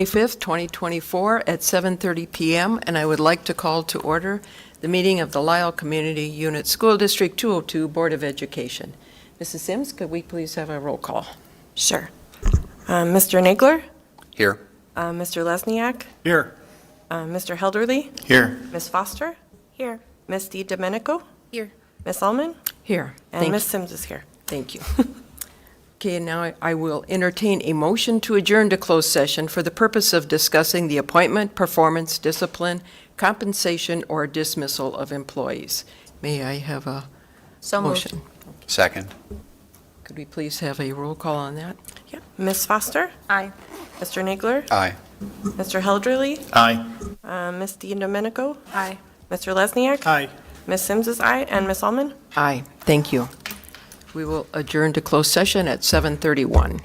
5th, 2024 at 7:30 PM, and I would like to call to order the meeting of the Lisle Community Unit School District 202 Board of Education. Mrs. Sims, could we please have a roll call? Sure. Mr. Nagler? Here. Mr. Lesniak? Here. Mr. Helderly? Here. Ms. Foster? Here. Ms. DiDomenico? Here. Ms. Allman? Here. And Ms. Sims is here. Thank you. Okay, and now I will entertain a motion to adjourn to closed session for the purpose of discussing the appointment, performance, discipline, compensation, or dismissal of employees. May I have a So moved. motion? Second. Could we please have a roll call on that? Yeah. Ms. Foster? Aye. Mr. Nagler? Aye. Mr. Helderly? Aye. Ms. DiDomenico? Aye. Mr. Lesniak? Aye. Ms. Sims is aye, and Ms. Allman? Aye, thank you. We will adjourn to closed session at 7:31.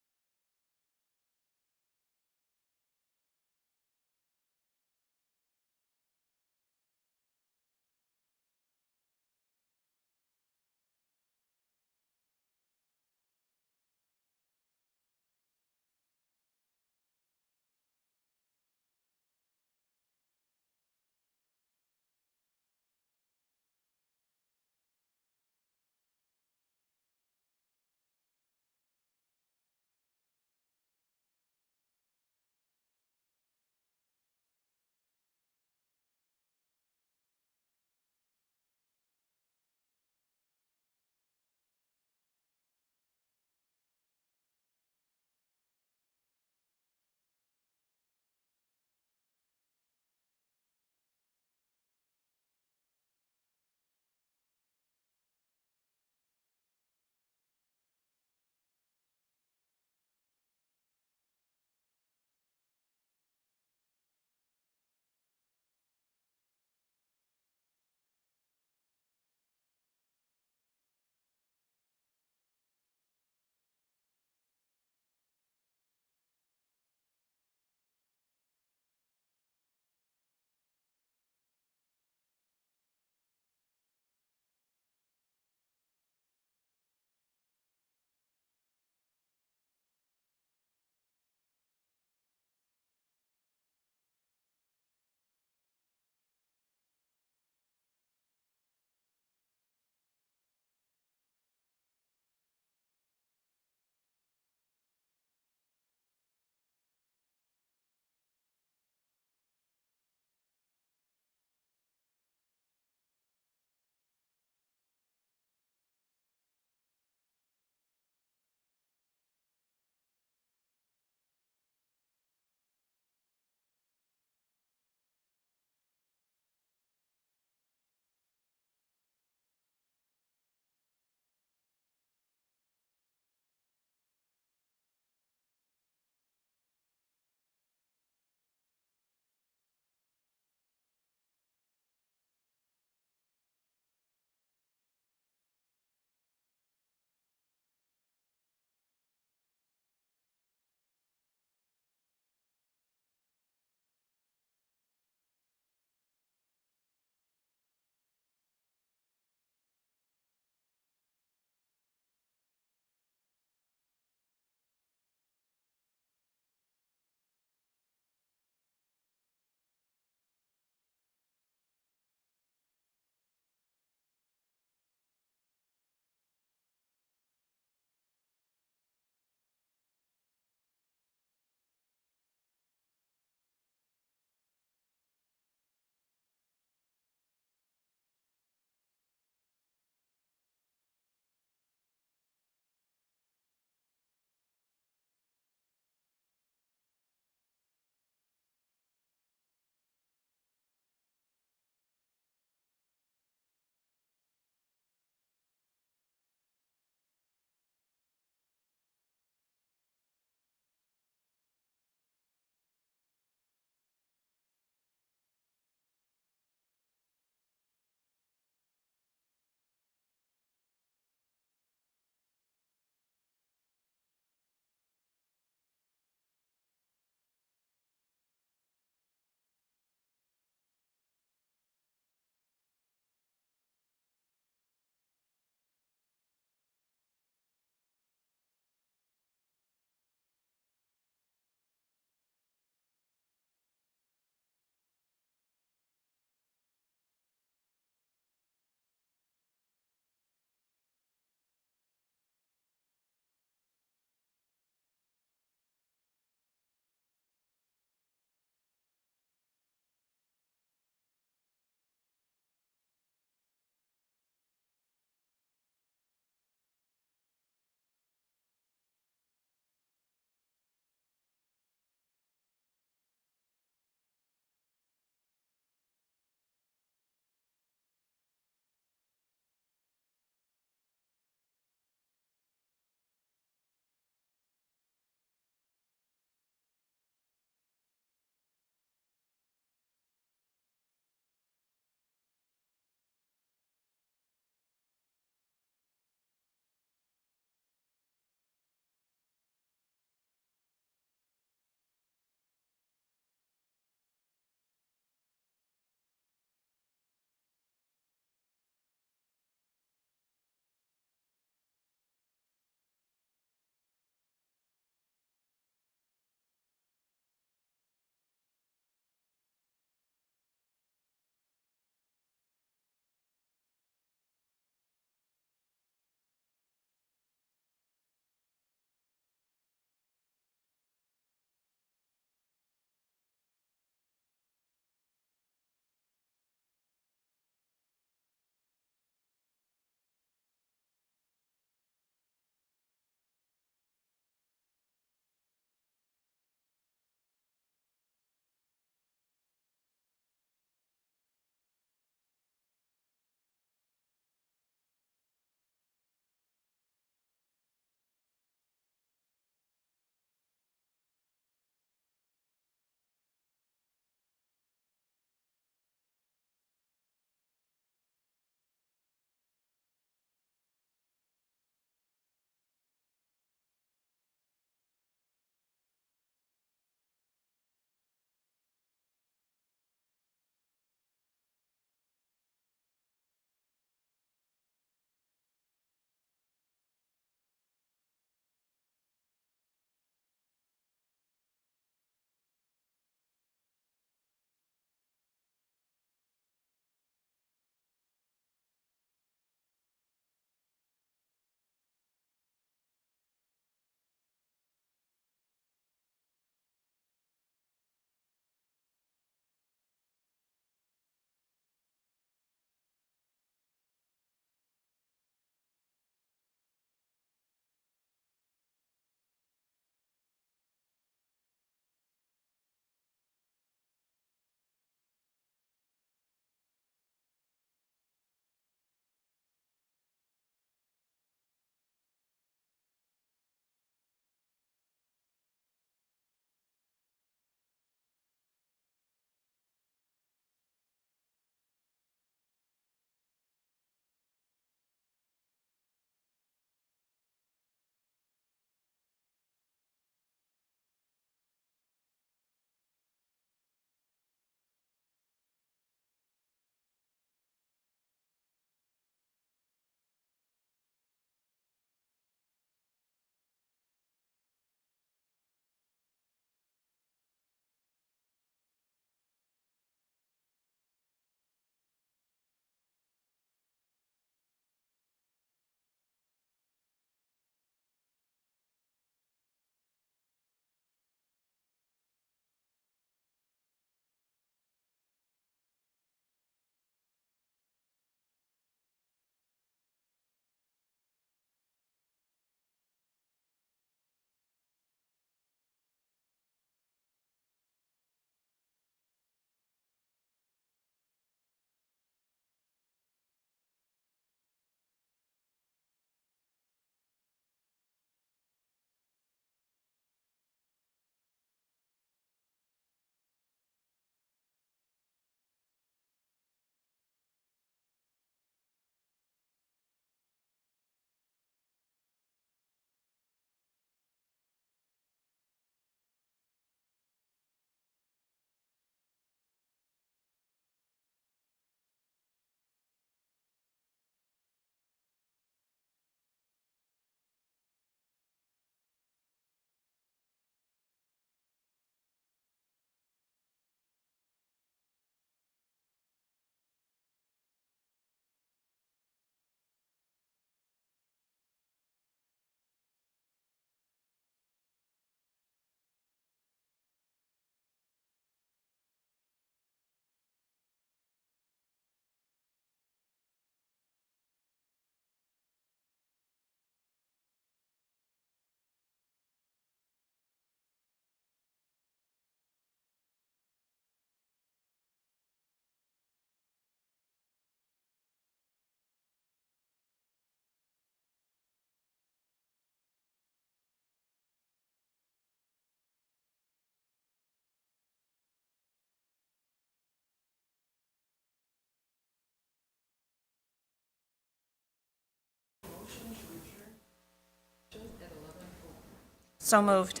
So moved.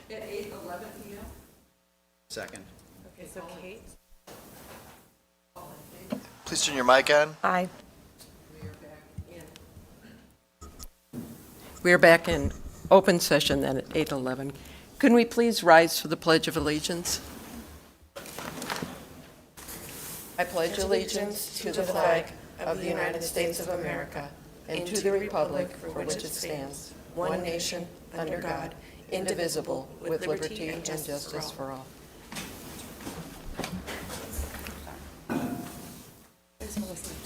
Second. Okay, so Kate? Please turn your mic on. Aye. We are back in open session then at 8:11. Can we please rise for the Pledge of Allegiance? I pledge allegiance to the flag of the United States of America and to the republic for which it stands, one nation, under God, indivisible, with liberty and justice for all.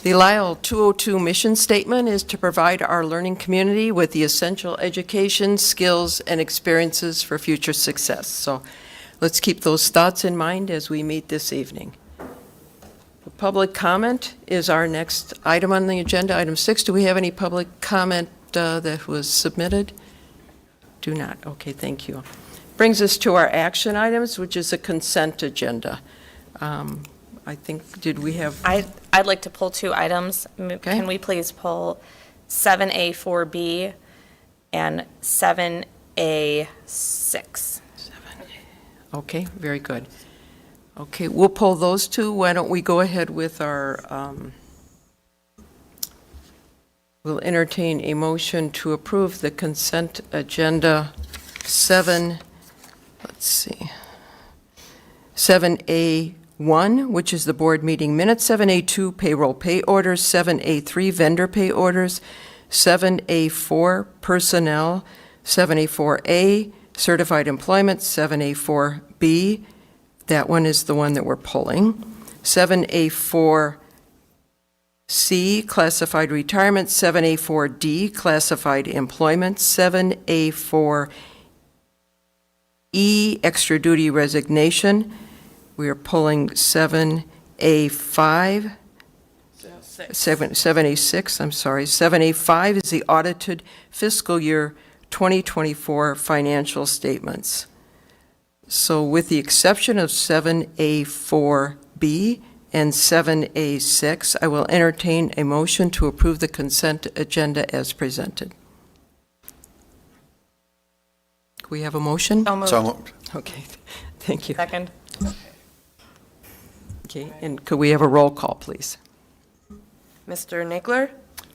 The Lisle 202 mission statement is to provide our learning community with the essential education, skills, and experiences for future success. So let's keep those thoughts in mind as we meet this evening. The public comment is our next item on the agenda, item 6. Do we have any public comment that was submitted? Do not. Okay, thank you. Brings us to our action items, which is a consent agenda. I think, did we have? I'd like to pull two items. Okay. Can we please pull 7A, 4B, and 7A, 6? Okay, very good. Okay, we'll pull those two. Why don't we go ahead with our, we'll entertain a motion to approve the consent agenda 7, let's see, 7A1, which is the board meeting minutes, 7A2 payroll pay orders, 7A3 vendor pay orders, 7A4 personnel, 7A4A certified employment, 7A4B, that one is the one that we're pulling, 7A4C classified retirement, 7A4D classified employment, 7A4E extra duty resignation. We are pulling 7A5, 7A6, I'm sorry. 7A5 is the audited fiscal year 2024 financial statements. So with the exception of 7A4B and 7A6, I will entertain a motion to approve the consent agenda as presented. Can we have a motion? So moved. So moved. Okay, thank you. Second. Okay, and could we have a roll call, please? Mr. Nagler?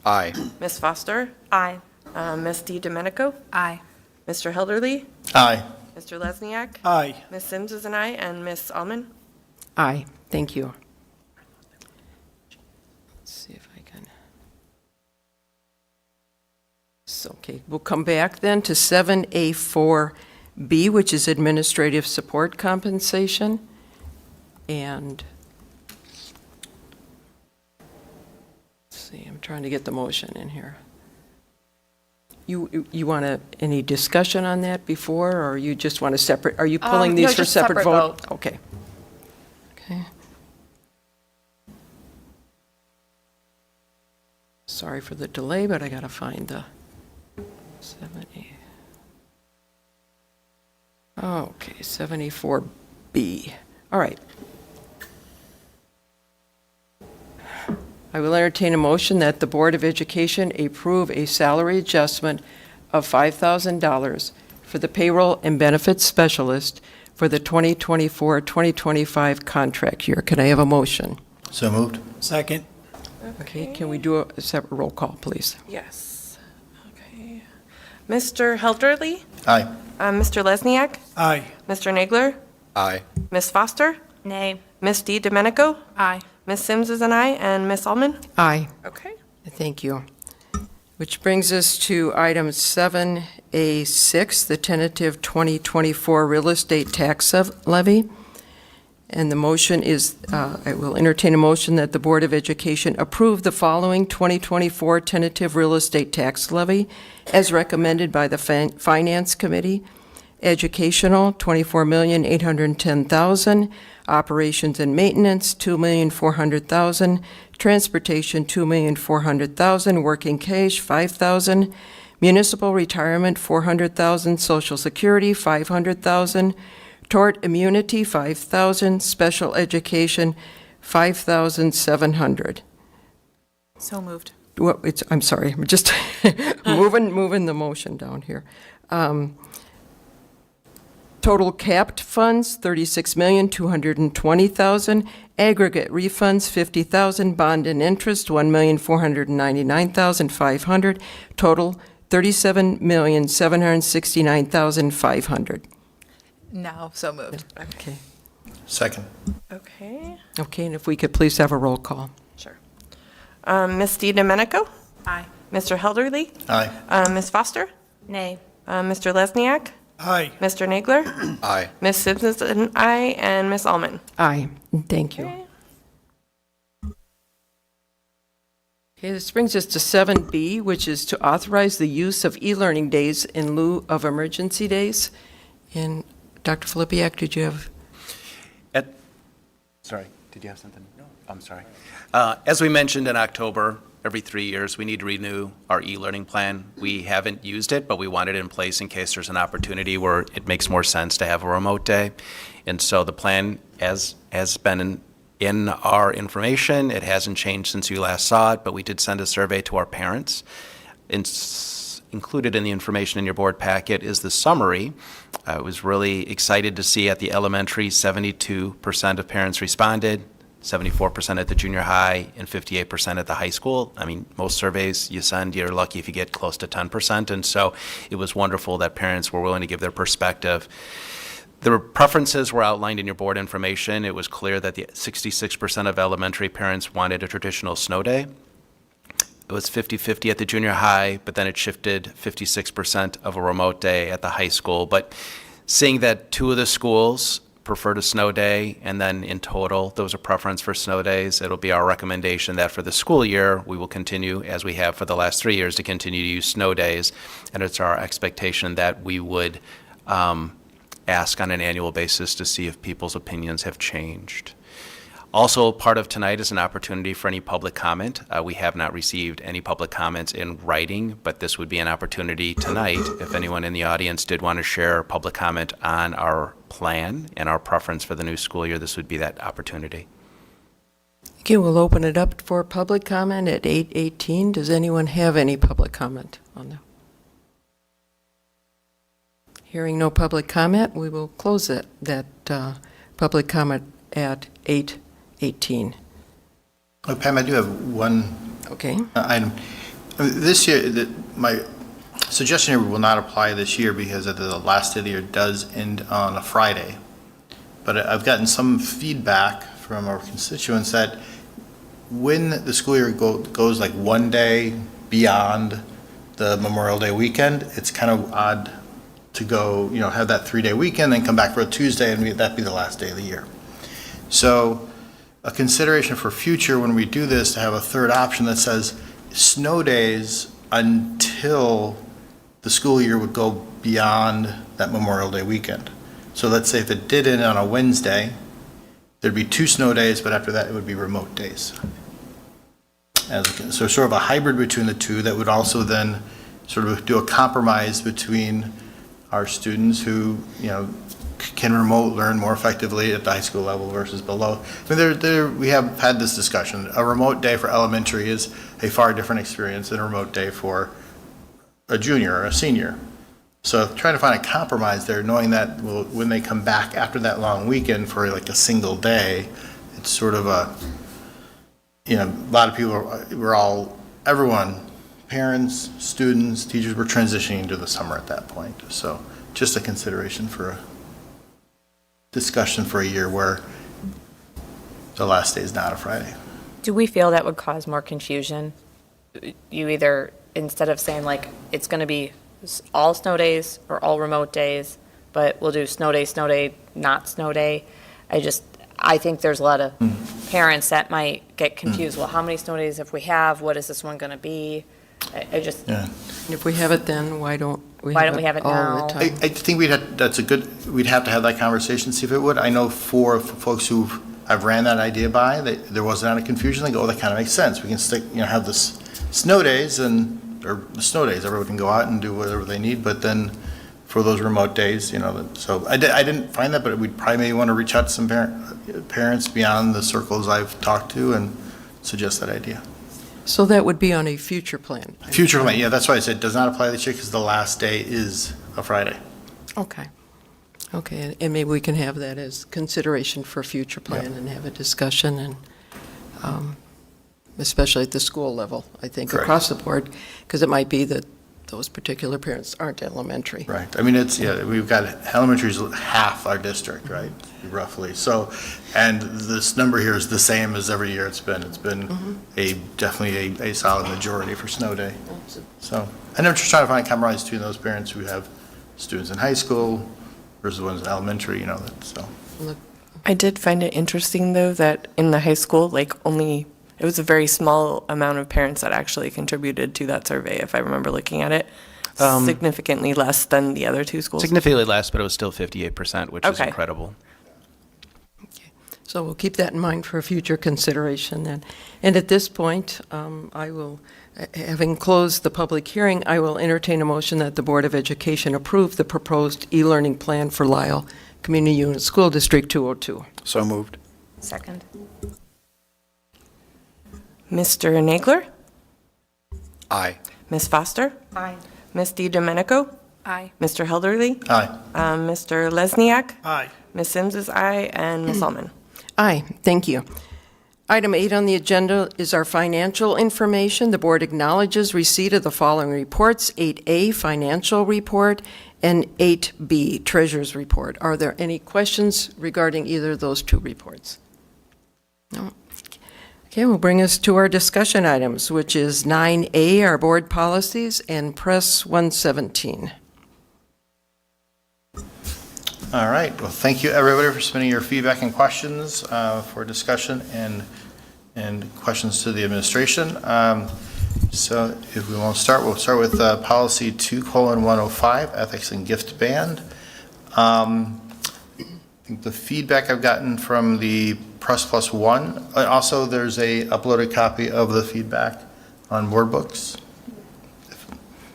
Aye. Ms. Foster? Aye. Ms. DiDomenico? Aye. Mr. Helderly? Aye. Mr. Lesniak? Aye. Ms. Sims is an aye, and Ms. Alman? Aye, thank you. Let's see if I can. So, okay, we'll come back then to 7A4B, which is administrative support compensation. And, let's see, I'm trying to get the motion in here. You want any discussion on that before, or you just want to separate, are you pulling No, these for just separate vote? vote. Okay. Okay. Sorry for the delay, but I got to find the 70. Okay, 74B. All right. I will entertain a motion that the Board of Education approve a salary adjustment of $5,000 for the payroll and benefits specialist for the 2024-2025 contract year. Can I have a motion? So moved. Second. Okay, can we do a separate roll call, please? Yes. Okay. Mr. Helderly? Aye. Mr. Lesniak? Aye. Mr. Nagler? Aye. Ms. Foster? Nay. Ms. DiDomenico? Aye. Ms. Sims is an aye, and Ms. Alman? Aye. Okay. Thank you. Which brings us to item 7A6, the tentative 2024 real estate tax levy. And the motion is, I will entertain a motion that the Board of Education approve the following 2024 tentative real estate tax levy as recommended by the Finance Committee. Educational, $24,810,000. Operations and maintenance, $2,400,000. Transportation, $2,400,000. Working cash, $5,000. Municipal retirement, $400,000. Social Security, $500,000. Tort immunity, $5,000. Special education, $5,700. So moved. Well, I'm sorry, I'm just moving the motion down here. Total capped funds, $36,220,000. Aggregate refunds, $50,000. Bond and interest, $1,499,500. Total, $37,769,500. Now, so moved. Okay. Second. Okay. Okay, and if we could please have a roll call. Sure. Ms. DiDomenico? Aye. Mr. Helderly? Aye. Ms. Foster? Nay. Mr. Lesniak? Aye. Mr. Nagler? Aye. Ms. Simpson is an aye, and Ms. Allman? Aye. Thank you. Okay, this brings us to 7B, which is to authorize the use of e-learning days in lieu of emergency days. And Dr. Filipiak, did you have? Sorry, did you have something? No. I'm sorry. As we mentioned in October, every 3 years, we need to renew our e-learning plan. We haven't used it, but we want it in place in case there's an opportunity where it makes more sense to have a remote day. And so the plan has been in our information. It hasn't changed since you last saw it, but we did send a survey to our parents. Included in the information in your board packet is the summary. I was really excited to see at the elementary, 72% of parents responded, 74% at the junior high, and 58% at the high school. I mean, most surveys you send, you're lucky if you get close to 10%. And so it was wonderful that parents were willing to give their perspective. The preferences were outlined in your board information. It was clear that the 66% of elementary parents wanted a traditional snow day. It was 50-50 at the junior high, but then it shifted 56% of a remote day at the high school. But seeing that 2 of the schools preferred a snow day, and then in total, there was a preference for snow days, it'll be our recommendation that for the school year, we will continue, as we have for the last 3 years, to continue to use snow days. And it's our expectation that we would ask on an annual basis to see if people's opinions have changed. Also, part of tonight is an opportunity for any public comment. We have not received any public comments in writing, but this would be an opportunity tonight if anyone in the audience did want to share public comment on our plan and our preference for the new school year. This would be that opportunity. Okay, we'll open it up for public comment at 8:18. Does anyone have any public comment on that? Hearing no public comment, we will close that public comment at 8:18. Pam, I do have one Okay? item. This year, my suggestion here will not apply this year because the last day of the year does end on a Friday. But I've gotten some feedback from our constituents that when the school year goes like one day beyond the Memorial Day weekend, it's kind of odd to go, have that 3-day weekend, then come back for a Tuesday, and that be the last day of the year. So a consideration for future when we do this, to have a third option that says snow days until the school year would go beyond that Memorial Day weekend. So let's say if it did end on a Wednesday, there'd be 2 snow days, but after that it would be remote days. So sort of a hybrid between the two that would also then sort of do a compromise between our students who, can remote learn more effectively at the high school level versus below. I mean, we have had this discussion. A remote day for elementary is a far different experience than a remote day for a junior or a senior. So trying to find a compromise there, knowing that when they come back after that long weekend for like a single day, it's sort of a lot of people everyone, parents, students, teachers were transitioning to the summer at that point. So just a consideration for a discussion for a year where the last day is not a Friday. Do we feel that would cause more confusion? You either, instead of saying like, it's going to be all snow days or all remote days, but we'll do snow day, not snow day. I think there's a lot of parents that might get confused. Well, how many snow days if we have? What is this one going to be? Yeah. If we have it then, why don't we Why don't we have it all now? the I time? think we'd have to have that conversation, see if it would. I know for folks who I've ran that idea by, there wasn't any confusion. They go, that kind of makes sense. We can have this snow days or the snow days, everyone can go out and do whatever they need, but then for those remote days, so I didn't find that, but we'd probably maybe want to reach out to some parents beyond the circles I've talked to and suggest that idea. So that would be on a future plan? Future plan, yeah, that's why I said it does not apply this year because the last day is a Friday. Okay. Okay, and maybe we can have that as consideration for future plan and have a discussion, and especially at the school level, I think, Correct. across the board, because it might be that those particular parents aren't elementary. Right. I mean, we've got elementary's half our district, right, roughly. So, and this number here is the same as every year it's been. It's been definitely a solid majority for snow day. So, and I'm just trying to find compromise between those parents who have students in high school versus the ones in elementary, so. I did find it interesting, though, that in the high school, like, it was a very small amount of parents that actually contributed to that survey, if I remember looking at it. Significantly less than the other two schools. Significantly less, but it was still 58%, which is Okay. incredible. So we'll keep that in mind for future consideration then. And at this point, having closed the public hearing, I will entertain a motion that the Board of Education approve the proposed e-learning plan for Lisle Community Unit School District 202. So moved. Second. Mr. Nagler? Aye. Ms. Foster? Aye. Ms. DiDomenico? Aye. Mr. Helderly? Aye. Mr. Lesniak? Aye. Ms. Sims is aye, and Ms. Almond. Aye, thank you. Item 8 on the agenda is our financial information. The board acknowledges receipt of the following reports: 8A, financial report, and 8B, treasurer's report. Are there any questions regarding either of those two reports? No. Okay, we'll bring us to our discussion items, which is 9A, our board policies, and Press 117. All right. Well, thank you, everybody, for submitting your feedback and questions for discussion and questions to the administration. So if we want to start, we'll start with policy 2:105, ethics and gift band. I think the feedback I've gotten from the Press Plus One, also there's a uploaded copy of the feedback on board books.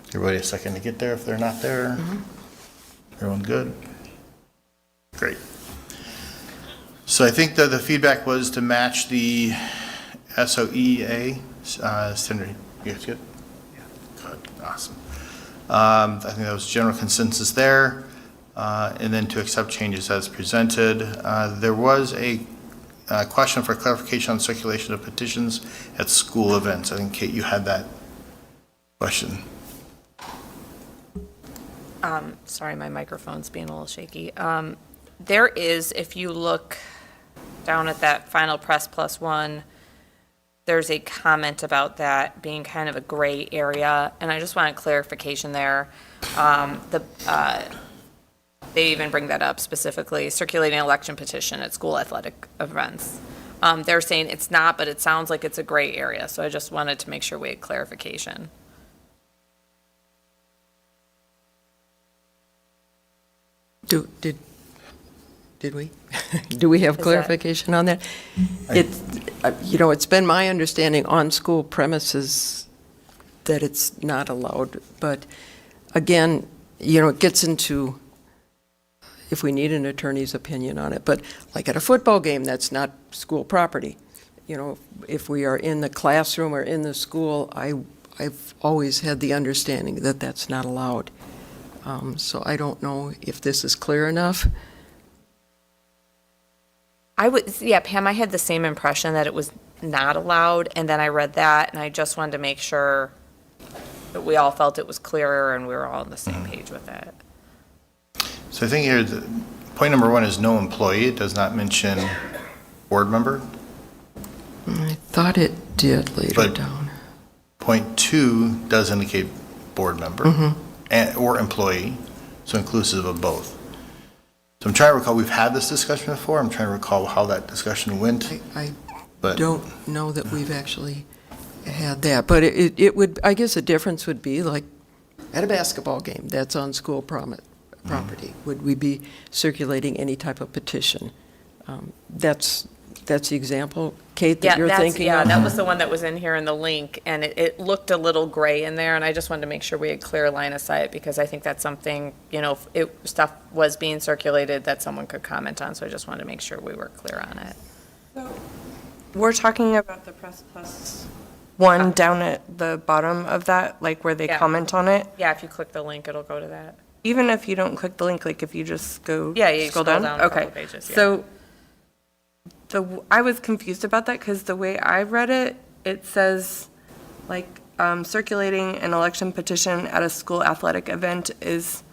Everybody a second to get there if they're not there. Everyone good? Great. So I think that the feedback was to match the SOEA standard. You guys good? Yeah. Good, awesome. I think that was general consensus there. And then to accept changes as presented. There was a question for clarification on circulation of petitions at school events. I think, Kate, you had that question. Sorry, my microphone's being a little shaky. There is, if you look down at that final Press Plus One, there's a comment about that being kind of a gray area, and I just want clarification there. They even bring that up specifically, circulating election petition at school athletic events. They're saying it's not, but it sounds like it's a gray area, so I just wanted to make sure we had clarification. Did we? Do we have Is that- clarification on that? It's been my understanding on school premises that it's not allowed, but again, it gets into if we need an attorney's opinion on it, but like at a football game, that's not school property. If we are in the classroom or in the school, I've always had the understanding that that's not allowed. So I don't know if this is clear enough. Pam, I had the same impression that it was not allowed, and then I read that, and I just wanted to make sure that we all felt it was clearer and we were all on the same page with it. So I think here, point number 1 is no employee. It does not mention board member. I thought it did later But- down. Point 2 does indicate board member or employee, so inclusive of both. So I'm trying to recall, we've had this discussion before. I'm trying to recall how that discussion went. I But don't know that we've actually had that, but it would, I guess a difference would be like at a basketball game, that's on school property. Would we be circulating any type of petition? That's the example, Kate, that you're thinking of? That was the one that was in here in the link, and it looked a little gray in there, and I just wanted to make sure we had clear line of sight, because I think that's something, if stuff was being circulated that someone could comment on, so I just wanted to make sure we were clear on it. We're talking about the Press Plus One down at the bottom of that, like where they Yeah. comment on it. Yeah, if you click the link, it'll go to that. Even if you don't click the link, like if you just go Yeah, you scroll scroll down? down a couple Okay. pages, yeah. So I was confused about that because the way I read it, it says like circulating an election petition at a school athletic event is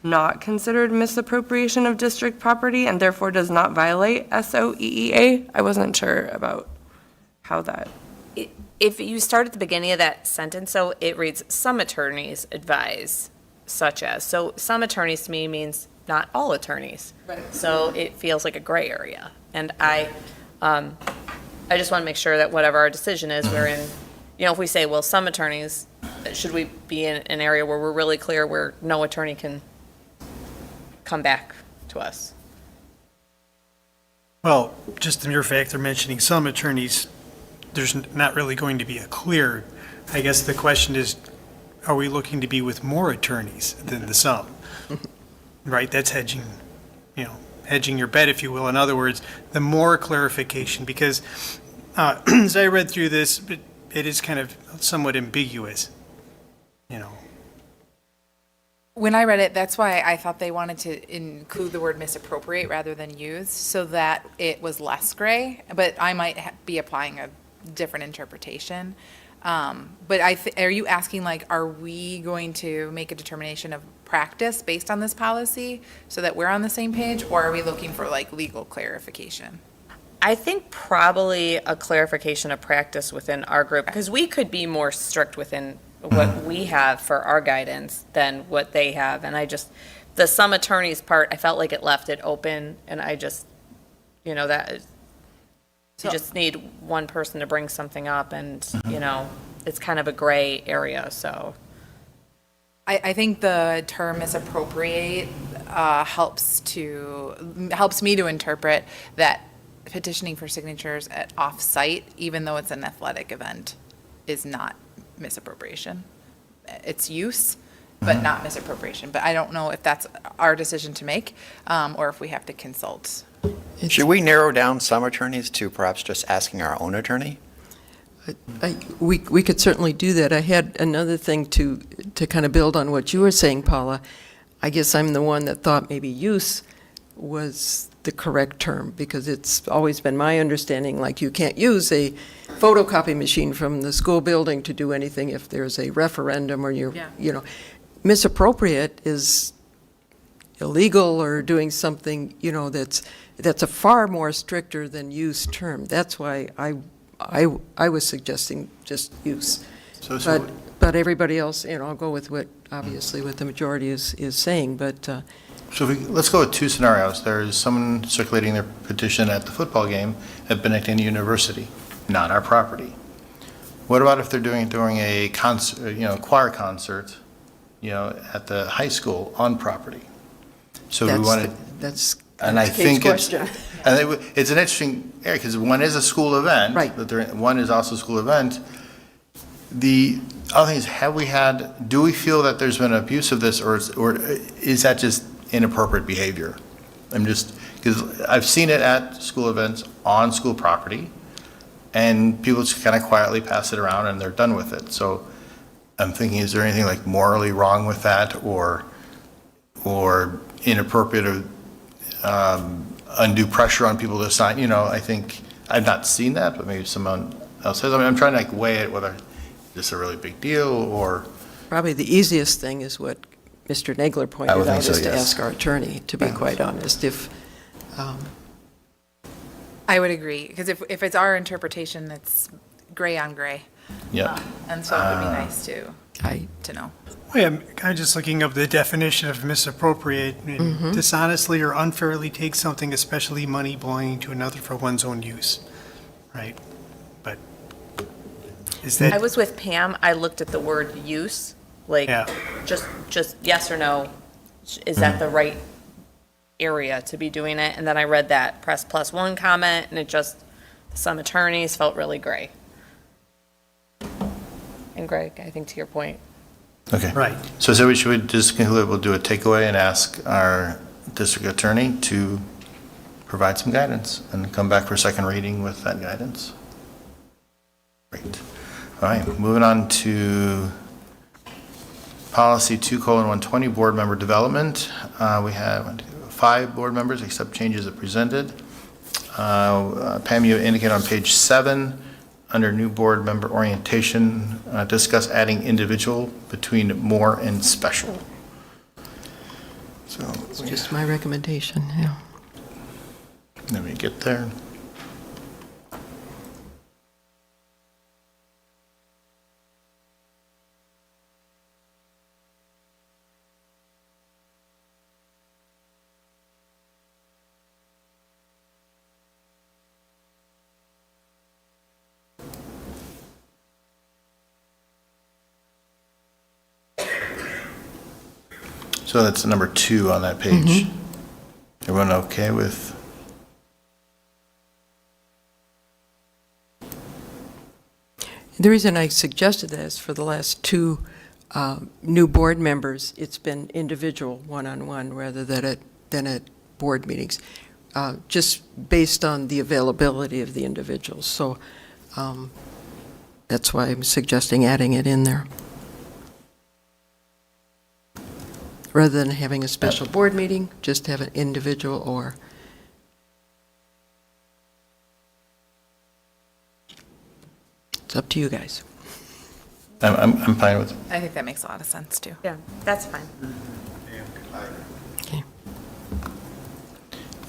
not considered misappropriation of district property and therefore does not violate SOEEA. I wasn't sure about how that. If you start at the beginning of that sentence, so it reads, some attorneys advise such as. So some attorneys to me means not all attorneys. Right. So it feels like a gray area. And I just want to make sure that whatever our decision is, we're in, if we say, well, some attorneys, should we be in an area where we're really clear where no attorney can come back to us? Well, just the mere fact they're mentioning some attorneys, there's not really going to be a clear, I guess the question is, are we looking to be with more attorneys than the some? Right, that's hedging, hedging your bet, if you will. In other words, the more clarification, because as I read through this, it is kind of somewhat ambiguous, When I read it, that's why I thought they wanted to include the word misappropriate rather than use, so that it was less gray, but I might be applying a different interpretation. But are you asking, like, are we going to make a determination of practice based on this policy so that we're on the same page, or are we looking for, like, legal clarification? I think probably a clarification of practice within our group, because we could be more strict within what we have for our guidance than what they have. And the some attorneys part, I felt like it left it open, and I just, that, you just need one person to bring something up, and, it's kind of a gray area, so. I think the term misappropriate helps me to interpret that petitioning for signatures at off-site, even though it's an athletic event, is not misappropriation. It's use, but not misappropriation. But I don't know if that's our decision to make, or if we have to consult. Should we narrow down some attorneys to perhaps just asking our own attorney? We could certainly do that. I had another thing to kind of build on what you were saying, Paula. I guess I'm the one that thought maybe use was the correct term, because it's always been my understanding, like, you can't use a photocopy machine from the school building to do anything if there's a referendum or misappropriate is illegal or doing something, that's a far more stricter than use term. That's why I was suggesting just use. But everybody else, I'll go with what the majority is saying, but. So let's go with two scenarios. There's someone circulating their petition at the football game at Benedictine University, not our property. What about if they're doing it during a concert, choir concert, at the high school on property? So we want to. That's And I Kate's think question. it's an interesting area, because one is a school event. Right. But one is also a school event. The other thing is, do we feel that there's been abuse of this, or is that just inappropriate behavior? Because I've seen it at school events on school property, and people just kind of quietly pass it around and they're done with it. So I'm thinking, is there anything like morally wrong with that, or inappropriate, or undue pressure on people to sign? I think I've not seen that, but maybe someone else has. I'm trying to weigh it, whether this is a really big deal or. Probably the easiest thing is what Mr. Nagler pointed would think out, so, is to yes. ask our attorney, to be quite honest. I would agree, because if it's our interpretation, it's gray on gray. Yeah. And so it would be nice to know. I'm kind of just looking up the definition of misappropriate. I mean, dishonestly or unfairly take something, especially money, belonging to another for one's own use, right? But is that? I was with Pam, I looked at the word use, like, Yeah. just yes or no, is that the right area to be doing it? And then I read that press plus one comment, and some attorneys felt really gray. And Greg, I think to your point. Okay. Right. So should we just conclude, we'll do a takeaway and ask our district attorney to provide some guidance and come back for second reading with that guidance? Great. All right, moving on to Policy 2:120, board member development. We have 5 board members, except changes as presented. Pam, you indicate on page 7, under new board member orientation, discuss adding individual between more and special. So, It's just my recommendation, yeah. let me get there. So that's number 2 on that page. Everyone okay with? The reason I suggested that is for the last 2 new board members, it's been individual, one-on-one, rather than at board meetings, just based on the availability of the individuals. So that's why I'm suggesting adding it in there. Rather than having a special board meeting, just have an individual or. It's up to you guys. I'm fine with it. I think that makes a lot of sense, too. Yeah, that's fine. Okay.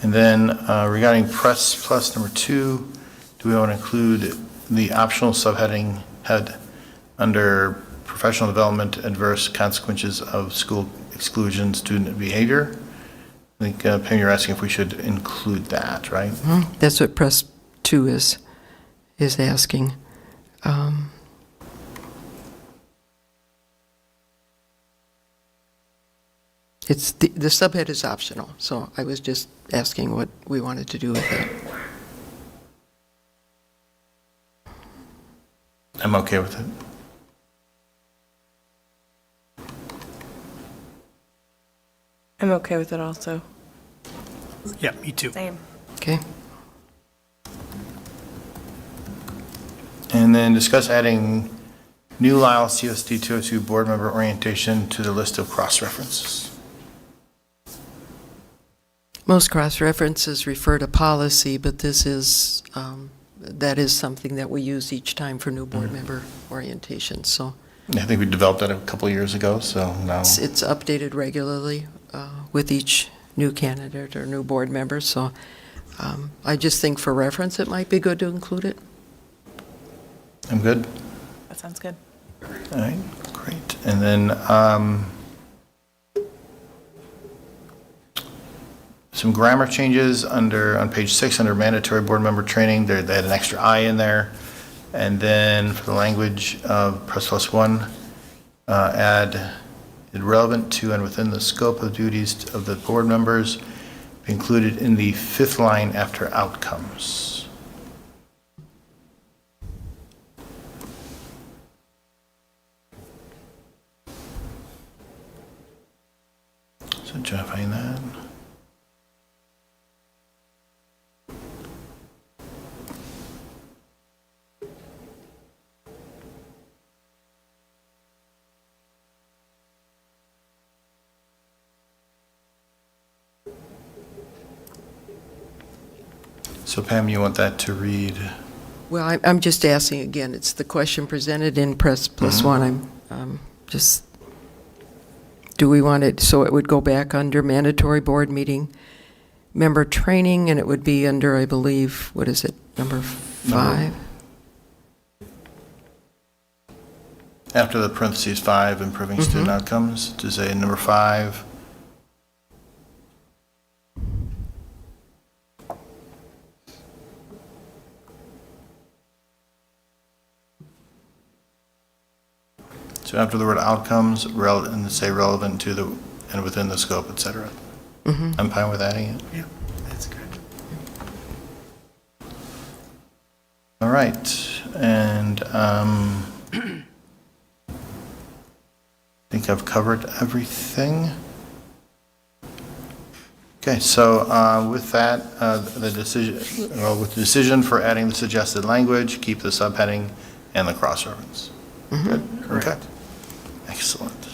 And then regarding Press Plus number 2, do we want to include the optional subheading head under professional development, adverse consequences of school exclusion, student behavior? I think, Pam, you're asking if we should include that, right? That's what Press 2 is asking. It's, the subhead is optional, so I was just asking what we wanted to do with it. I'm okay with it. I'm okay with it also. Yeah, me too. Same. Okay? And then discuss adding new Lisle CSD 202 board member orientation to the list of cross-references. Most cross-references refer to policy, but this is, that is something that we use each time for new board member orientation, so I think we developed that a couple of years ago, so now. it's updated regularly with each new candidate or new board member, so I just think for reference, it might be good to include it. I'm good. That sounds good. All right, great. And then some grammar changes on page 6 under mandatory board member training. They had an extra I in there. And then for the language of Press Plus 1, add relevant to and within the scope of duties of the board members, be included in the 5th line after outcomes. So identifying that. So Pam, you want that to read? Well, I'm just asking again, it's the question presented in Press Plus One. I'm just, do we want it, so it would go back under mandatory board meeting member training, and it would be under, I believe, what is it, number 5? After the parentheses 5, improving student outcomes, to say number 5. So after the word outcomes, and say relevant to the, and within the scope, et cetera. I'm fine with adding it. Yeah, that's good. All right, and I think I've covered everything. Okay, so with that, the decision for adding the suggested language, keep the subheading and the cross-reference. Good, okay. Excellent.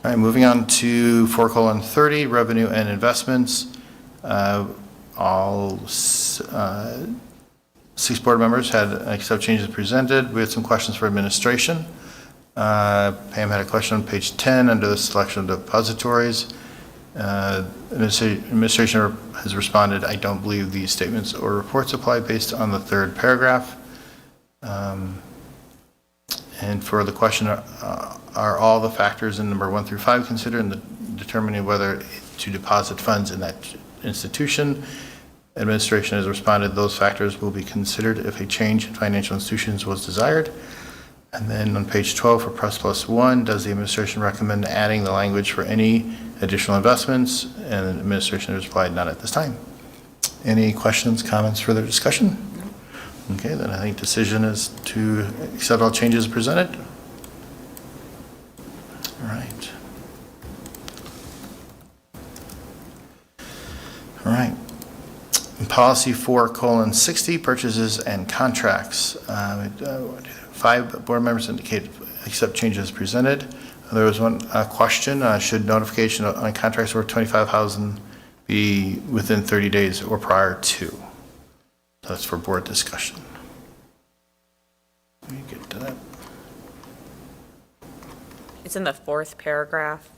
All right, moving on to 4:30, revenue and investments. All 6 board members had accept changes presented. We had some questions for administration. Pam had a question on page 10 under the selection of depositories. Administration has responded, I don't believe these statements or reports apply based on the 3rd paragraph. And for the question, are all the factors in number 1 through 5 considered in determining whether to deposit funds in that institution? Administration has responded, those factors will be considered if a change in financial institutions was desired. And then on page 12 for Press Plus One, does the administration recommend adding the language for any additional investments? And the administration has replied, not at this time. Any questions, comments, further discussion? Okay, then I think decision is to accept all changes presented. All right. All right. Policy 4:60, purchases and contracts. 5 board members indicate accept changes presented. There was one question, should notification on contracts worth $25,000 be within 30 days or prior to? That's for board discussion. Let me get to that. It's in the 4th paragraph.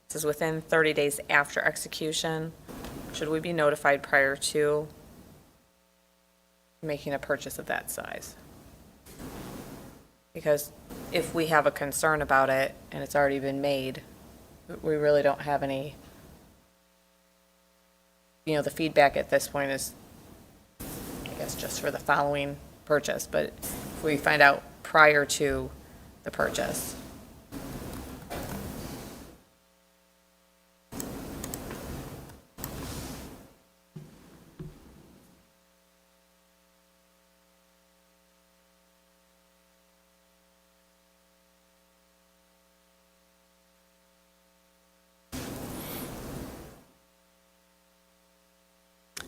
It says within 30 days after execution. Should we be notified prior to making a purchase of that size? Because if we have a concern about it and it's already been made, we really don't have any, the feedback at this point is, I guess, just for the following purchase, but if we find out prior to the purchase.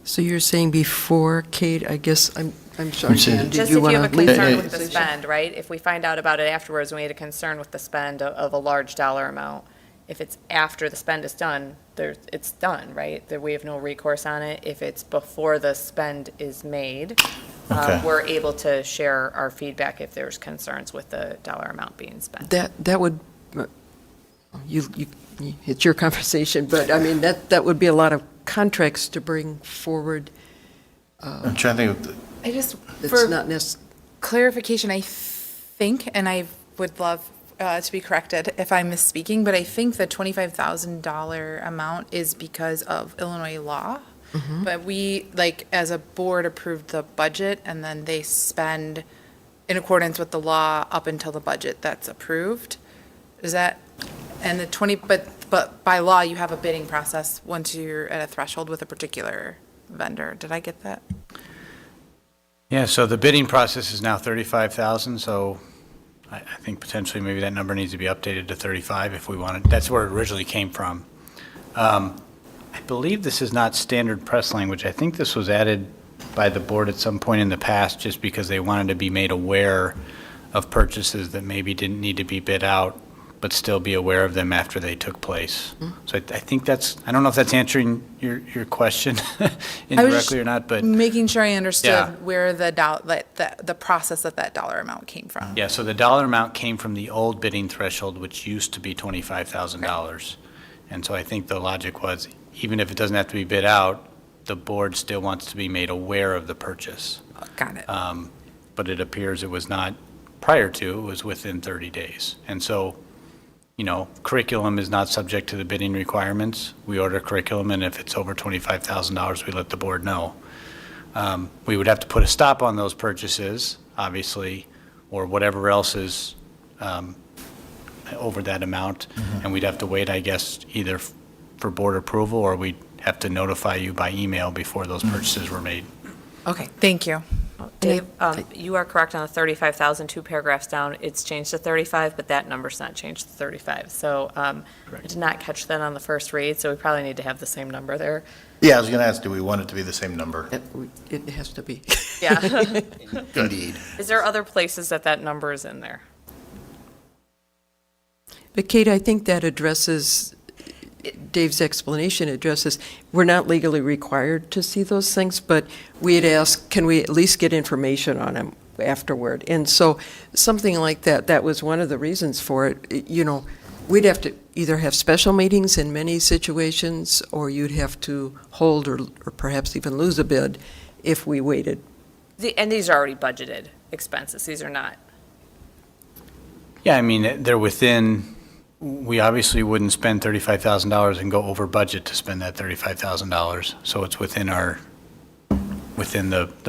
So you're saying before, Kate, I guess, I'm sorry, Which is- Dan, did Just you if want you to have a leave? concern Yeah, with the spend, right? If we find out about it afterwards and we had a concern with the spend of a large dollar amount, if it's after the spend is done, it's done, right? That we have no recourse on it. If it's before the spend is made, Okay. we're able to share our feedback if there's concerns with the dollar amount being spent. That would, it's your conversation, but I mean, that would be a lot of contracts to bring forward. I'm trying to think of, I just, It's for not necessarily. clarification, I think, and I would love to be corrected if I'm misspeaking, but I think the $25,000 amount is because of Illinois law. But we, as a board, approved the budget, and then they spend in accordance with the law up until the budget that's approved. Is that, and but by law, you have a bidding process once you're at a threshold with a particular vendor. Did I get that? Yeah, so the bidding process is now 35,000, so I think potentially maybe that number needs to be updated to 35 if we wanted. That's where it originally came from. I believe this is not standard press language. I think this was added by the board at some point in the past just because they wanted to be made aware of purchases that maybe didn't need to be bid out, but still be aware of them after they took place. So I think that's, I don't know if that's answering your question indirectly or not, but. Making sure I understood Yeah. where the process of that dollar amount came from. Yeah, so the dollar amount came from the old bidding threshold, which used to be $25,000. And so I think the logic was, even if it doesn't have to be bid out, the board still wants to be made aware of the purchase. Got it. But it appears it was not prior to, it was within 30 days. And so, curriculum is not subject to the bidding requirements. We order curriculum, and if it's over $25,000, we let the board know. We would have to put a stop on those purchases, obviously, or whatever else is over that amount. And we'd have to wait, I guess, either for board approval, or we'd have to notify you by email before those purchases were made. Okay, thank you. Dave, you are correct on the 35,000, 2 paragraphs down. It's changed to 35, but that number's not changed to 35. So I did not catch that on the first read, so we probably need to have the same number there. yeah, I was going to ask, do we want it to be the same number? It has to be. Yeah. Indeed. Is there other places that number is in there? But Kate, I think that addresses, Dave's explanation addresses, we're not legally required to see those things, but we had asked, can we at least get information on them afterward? And so something like that, that was one of the reasons for it. You know, we'd have to either have special meetings in many situations, or you'd have to hold or perhaps even lose a bid if we waited. And these are already budgeted expenses. These are not. Yeah, I mean, they're within, we obviously wouldn't spend $35,000 and go over budget to spend that $35,000. So it's within the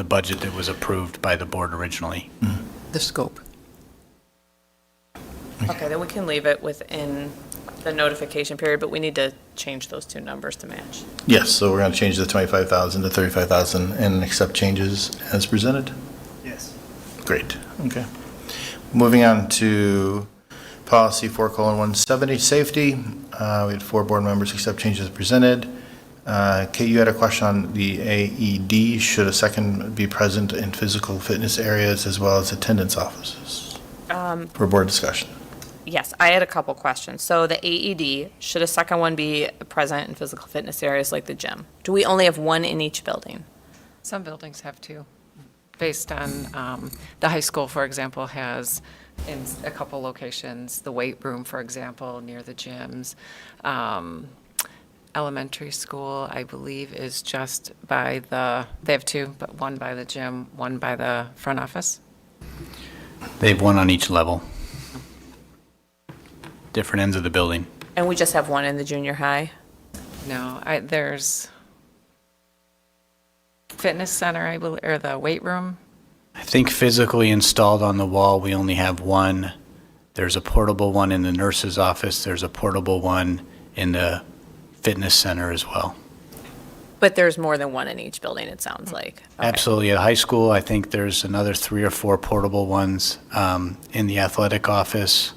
budget that was approved by the board originally. The scope. Okay, then we can leave it within the notification period, but we need to change those two numbers to match. Yes, so we're going to change the 25,000 to 35,000 and accept changes as presented? Yes. Great, okay. Moving on to policy 4:170, safety. We had 4 board members accept changes as presented. Kate, you had a question on the AED. Should a second be present in physical fitness areas as well as attendance offices? For board discussion. Yes, I had a couple questions. So the AED, should a second one be present in physical fitness areas like the gym? Do we only have one in each building? Some buildings have two, based on, the high school, for example, has in a couple locations, the weight room, for example, near the gyms. Elementary school, I believe, is just by they have two, but one by the gym, one by the front office. They have one on each level. Different ends of the building. And we just have one in the junior high? No, there's fitness center, I believe, or the weight room. I think physically installed on the wall, we only have one. There's a portable one in the nurse's office. There's a portable one in the fitness center as well. But there's more than one in each building, it sounds like. Okay. Absolutely. At high school, I think there's another 3 or 4 portable ones in the athletic office.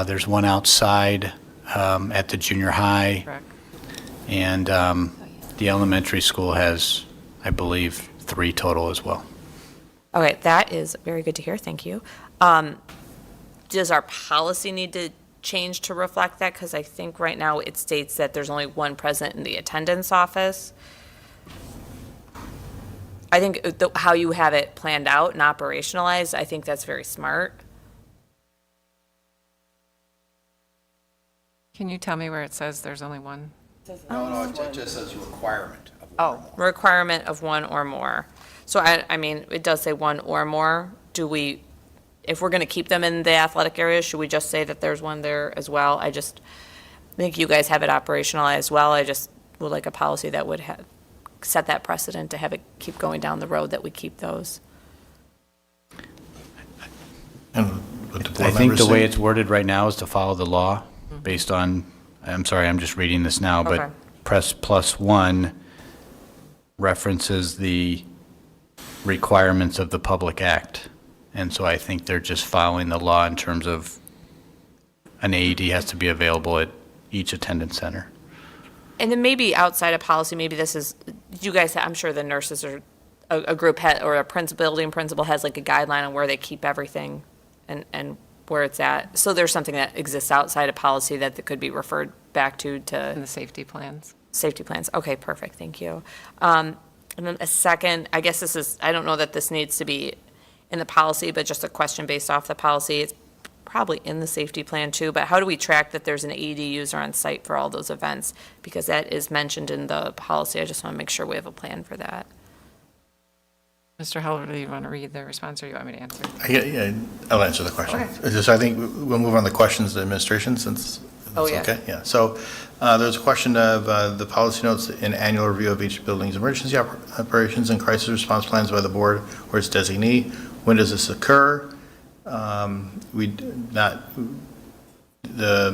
There's one outside at the junior high. Correct. And the elementary school has, I believe, 3 total as well. Okay, that is very good to hear, thank you. Does our policy need to change to reflect that? Because I think right now it states that there's only one present in the attendance office. I think how you have it planned out and operationalized, I think that's very smart. Can you tell me where it says there's only one? No, it just says requirement. Requirement of one or more. So I mean, it does say one or more. Do we, if we're going to keep them in the athletic area, should we just say that there's one there as well? I think you guys have it operationalized well. I just would like a policy that would set that precedent to have it keep going down the road, that we keep those. And what the board I think members the way say? it's worded right now is to follow the law based on, I'm sorry, I'm just reading this now, Okay. but press +1 references the requirements of the Public Act. And so I think they're just following the law in terms of an AED has to be available at each attendance center. And then maybe outside of policy, maybe this is, you guys, I'm sure the nurses or a group head or a building principal has like a guideline on where they keep everything and where it's at. So there's something that exists outside of policy that could be referred back to In the safety plans. safety plans. Okay, perfect, thank you. And then a second, I guess this is, I don't know that this needs to be in the policy, but just a question based off the policy. It's probably in the safety plan too, but how do we track that there's an AED user on site for all those events? Because that is mentioned in the policy. I just want to make sure we have a plan for that. Mr. Heller, do you want to read the response or you want me to answer? Yeah, I'll answer the question. Just, I think we'll move on to questions to administration since Oh, it's yeah. okay. Yeah, so there's a question of the policy notes in annual review of each building's emergency operations and crisis response plans by the board or its designee. When does this occur? The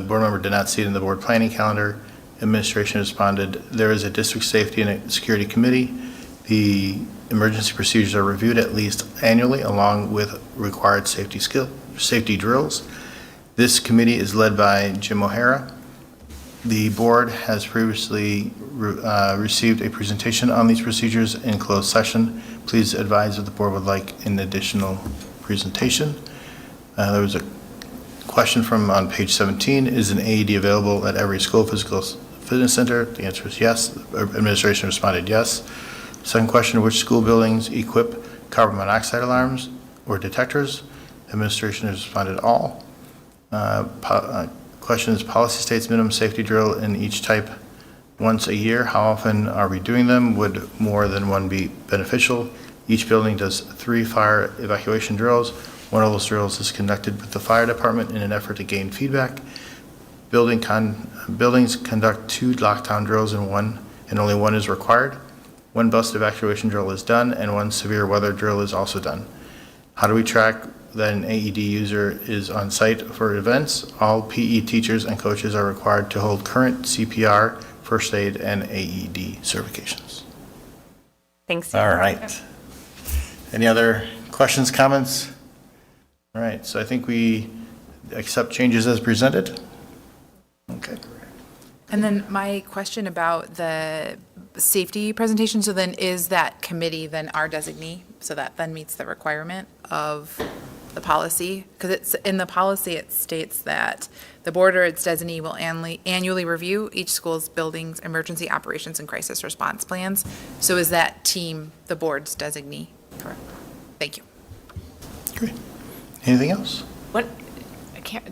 board member did not see it in the board planning calendar. Administration responded, there is a district safety and security committee. The emergency procedures are reviewed at least annually along with required safety drills. This committee is led by Jim O'Hara. The board has previously received a presentation on these procedures in closed session. Please advise if the board would like an additional presentation. There was a question from on page 17, is an AED available at every school physical fitness center? The answer is yes. Administration responded yes. Second question, which school buildings equip carbon monoxide alarms or detectors? Administration has responded all. Question is, policy states minimum safety drill in each type once a year. How often are we doing them? Would more than one be beneficial? Each building does 3 fire evacuation drills. One of those drills is conducted with the fire department in an effort to gain feedback. Buildings conduct 2 lockdown drills and only one is required. 1 bus evacuation drill is done and 1 severe weather drill is also done. How do we track that an AED user is on site for events? All PE teachers and coaches are required to hold current CPR, first aid, and AED certifications. Thanks. All right. Any other questions, comments? All right, so I think we accept changes as presented. Okay. And then my question about the safety presentation, so then is that committee then our designee? So that then meets the requirement of the policy? Because it's, in the policy, it states that the board or its designee will annually review each school's building's emergency operations and crisis response plans. So is that team the board's designee? Correct. Thank you. Great. Anything else? What,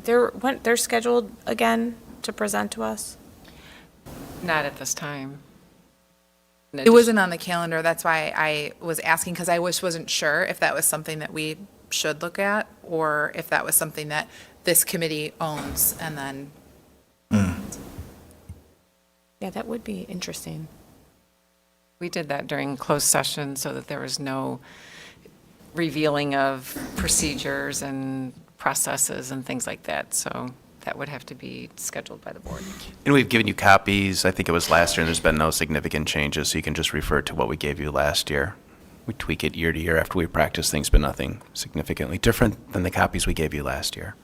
they're scheduled again to present to us? Not at this time. It wasn't on the calendar, that's why I was asking, because I wasn't sure if that was something that we should look at, or if that was something that this committee owns, and then, Yeah, that would be interesting. We did that during closed session so that there was no revealing of procedures and processes and things like that. So that would have to be scheduled by the board. And we've given you copies, I think it was last year, and there's been no significant changes, so you can just refer to what we gave you last year. We tweak it year to year after we practice things, but nothing significantly different than the copies we gave you last year.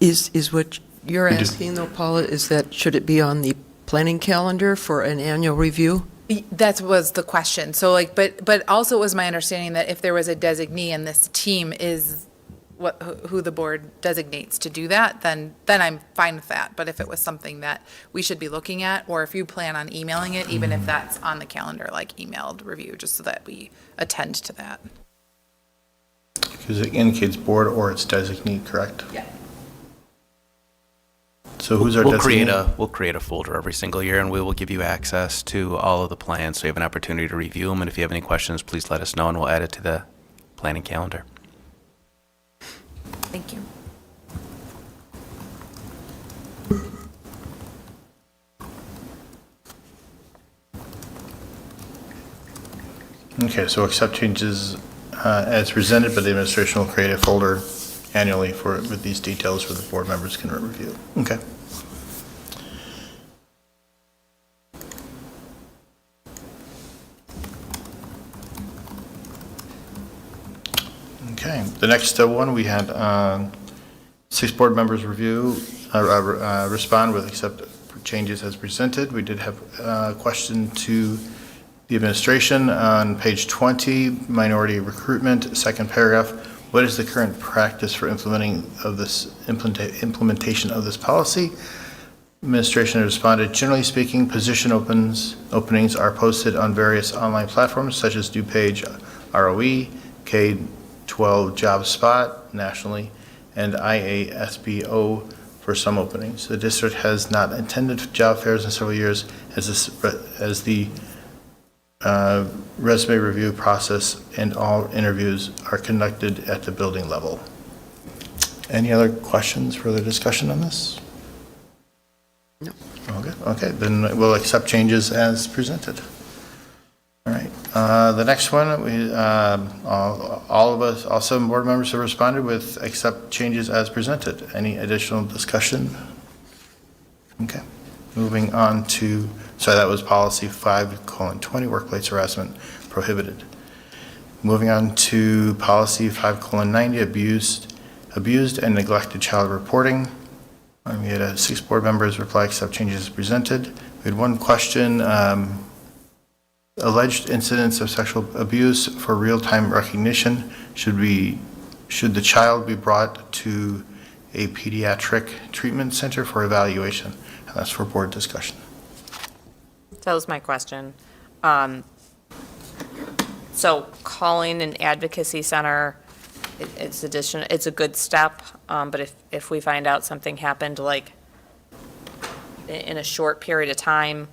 Is what you're asking though, Paula, is that should it be on the planning calendar for an annual review? that was the question. So like, but also it was my understanding that if there was a designee and this team is who the board designates to do that, then I'm fine with that. But if it was something that we should be looking at, or if you plan on emailing it, even if that's on the calendar, like emailed review, just so that we attend to that. Because it indicates board or its designee, correct? Yeah. So who's our designee? We'll create a folder every single year, and we will give you access to all of the plans, so you have an opportunity to review them. And if you have any questions, please let us know, and we'll add it to the planning calendar. Thank you. Okay, so accept changes as presented, but the administration will create a folder annually with these details where the board members can review. Okay. Okay, the next one, we had 6 board members respond with accept changes as presented. We did have a question to the administration on page 20, minority recruitment, second paragraph. What is the current practice for implementation of this policy? Administration responded, generally speaking, position openings are posted on various online platforms such as DuPage ROE, K-12 JobSpot nationally, and IASBO for some openings. The district has not attended job fairs in several years as the resume review process and all interviews are conducted at the building level. Any other questions, further discussion on this? No. Okay, then we'll accept changes as presented. All right, the next one, all 7 board members have responded with accept changes as presented. Any additional discussion? Okay, moving on to, so that was policy 5:20, workplace harassment prohibited. Moving on to policy 5:90, abused and neglected child reporting. We had 6 board members reply accept changes as presented. We had one question, alleged incidents of sexual abuse for real-time recognition. Should the child be brought to a pediatric treatment center for evaluation. And that's for board discussion. That was my question. So calling an advocacy center, it's a good step, but if we find out something happened like in a short period of time,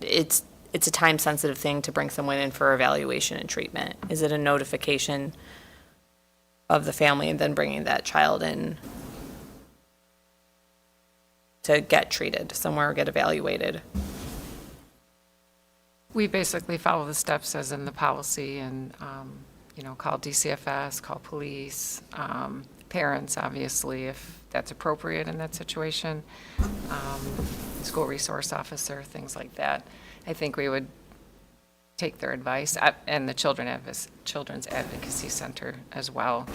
it's a time-sensitive thing to bring someone in for evaluation and treatment. Is it a notification of the family and then bringing that child in to get treated somewhere or get evaluated? We basically follow the steps as in the policy and, call DCFS, call police, parents, obviously, if that's appropriate in that situation, school resource officer, things like that. I think we would take their advice, and the Children's Advocacy Center as well.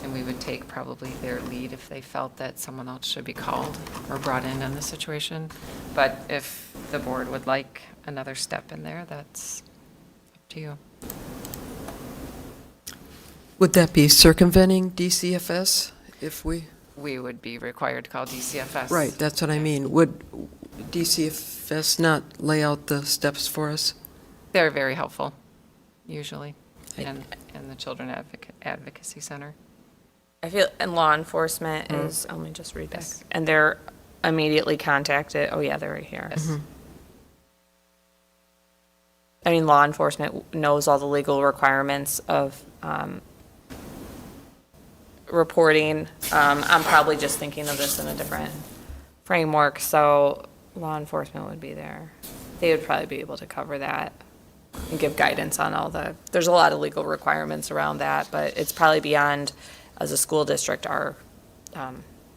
And we would take probably their lead if they felt that someone else should be called or brought in the situation. But if the board would like another step in there, that's up to you. Would that be circumventing DCFS if we? We would be required to call DCFS. Right, that's what I mean. Would DCFS not lay out the steps for us? They're very helpful, usually, and the Advocacy Center. I feel, and law enforcement is, let me just read this, and they're immediately contacted, oh yeah, they're right here. Yes. I mean, law enforcement knows all the legal requirements of reporting. I'm probably just thinking of this in a different framework, so law enforcement would be there. They would probably be able to cover that and give guidance on there's a lot of legal requirements around that, but it's probably beyond, as a school district, our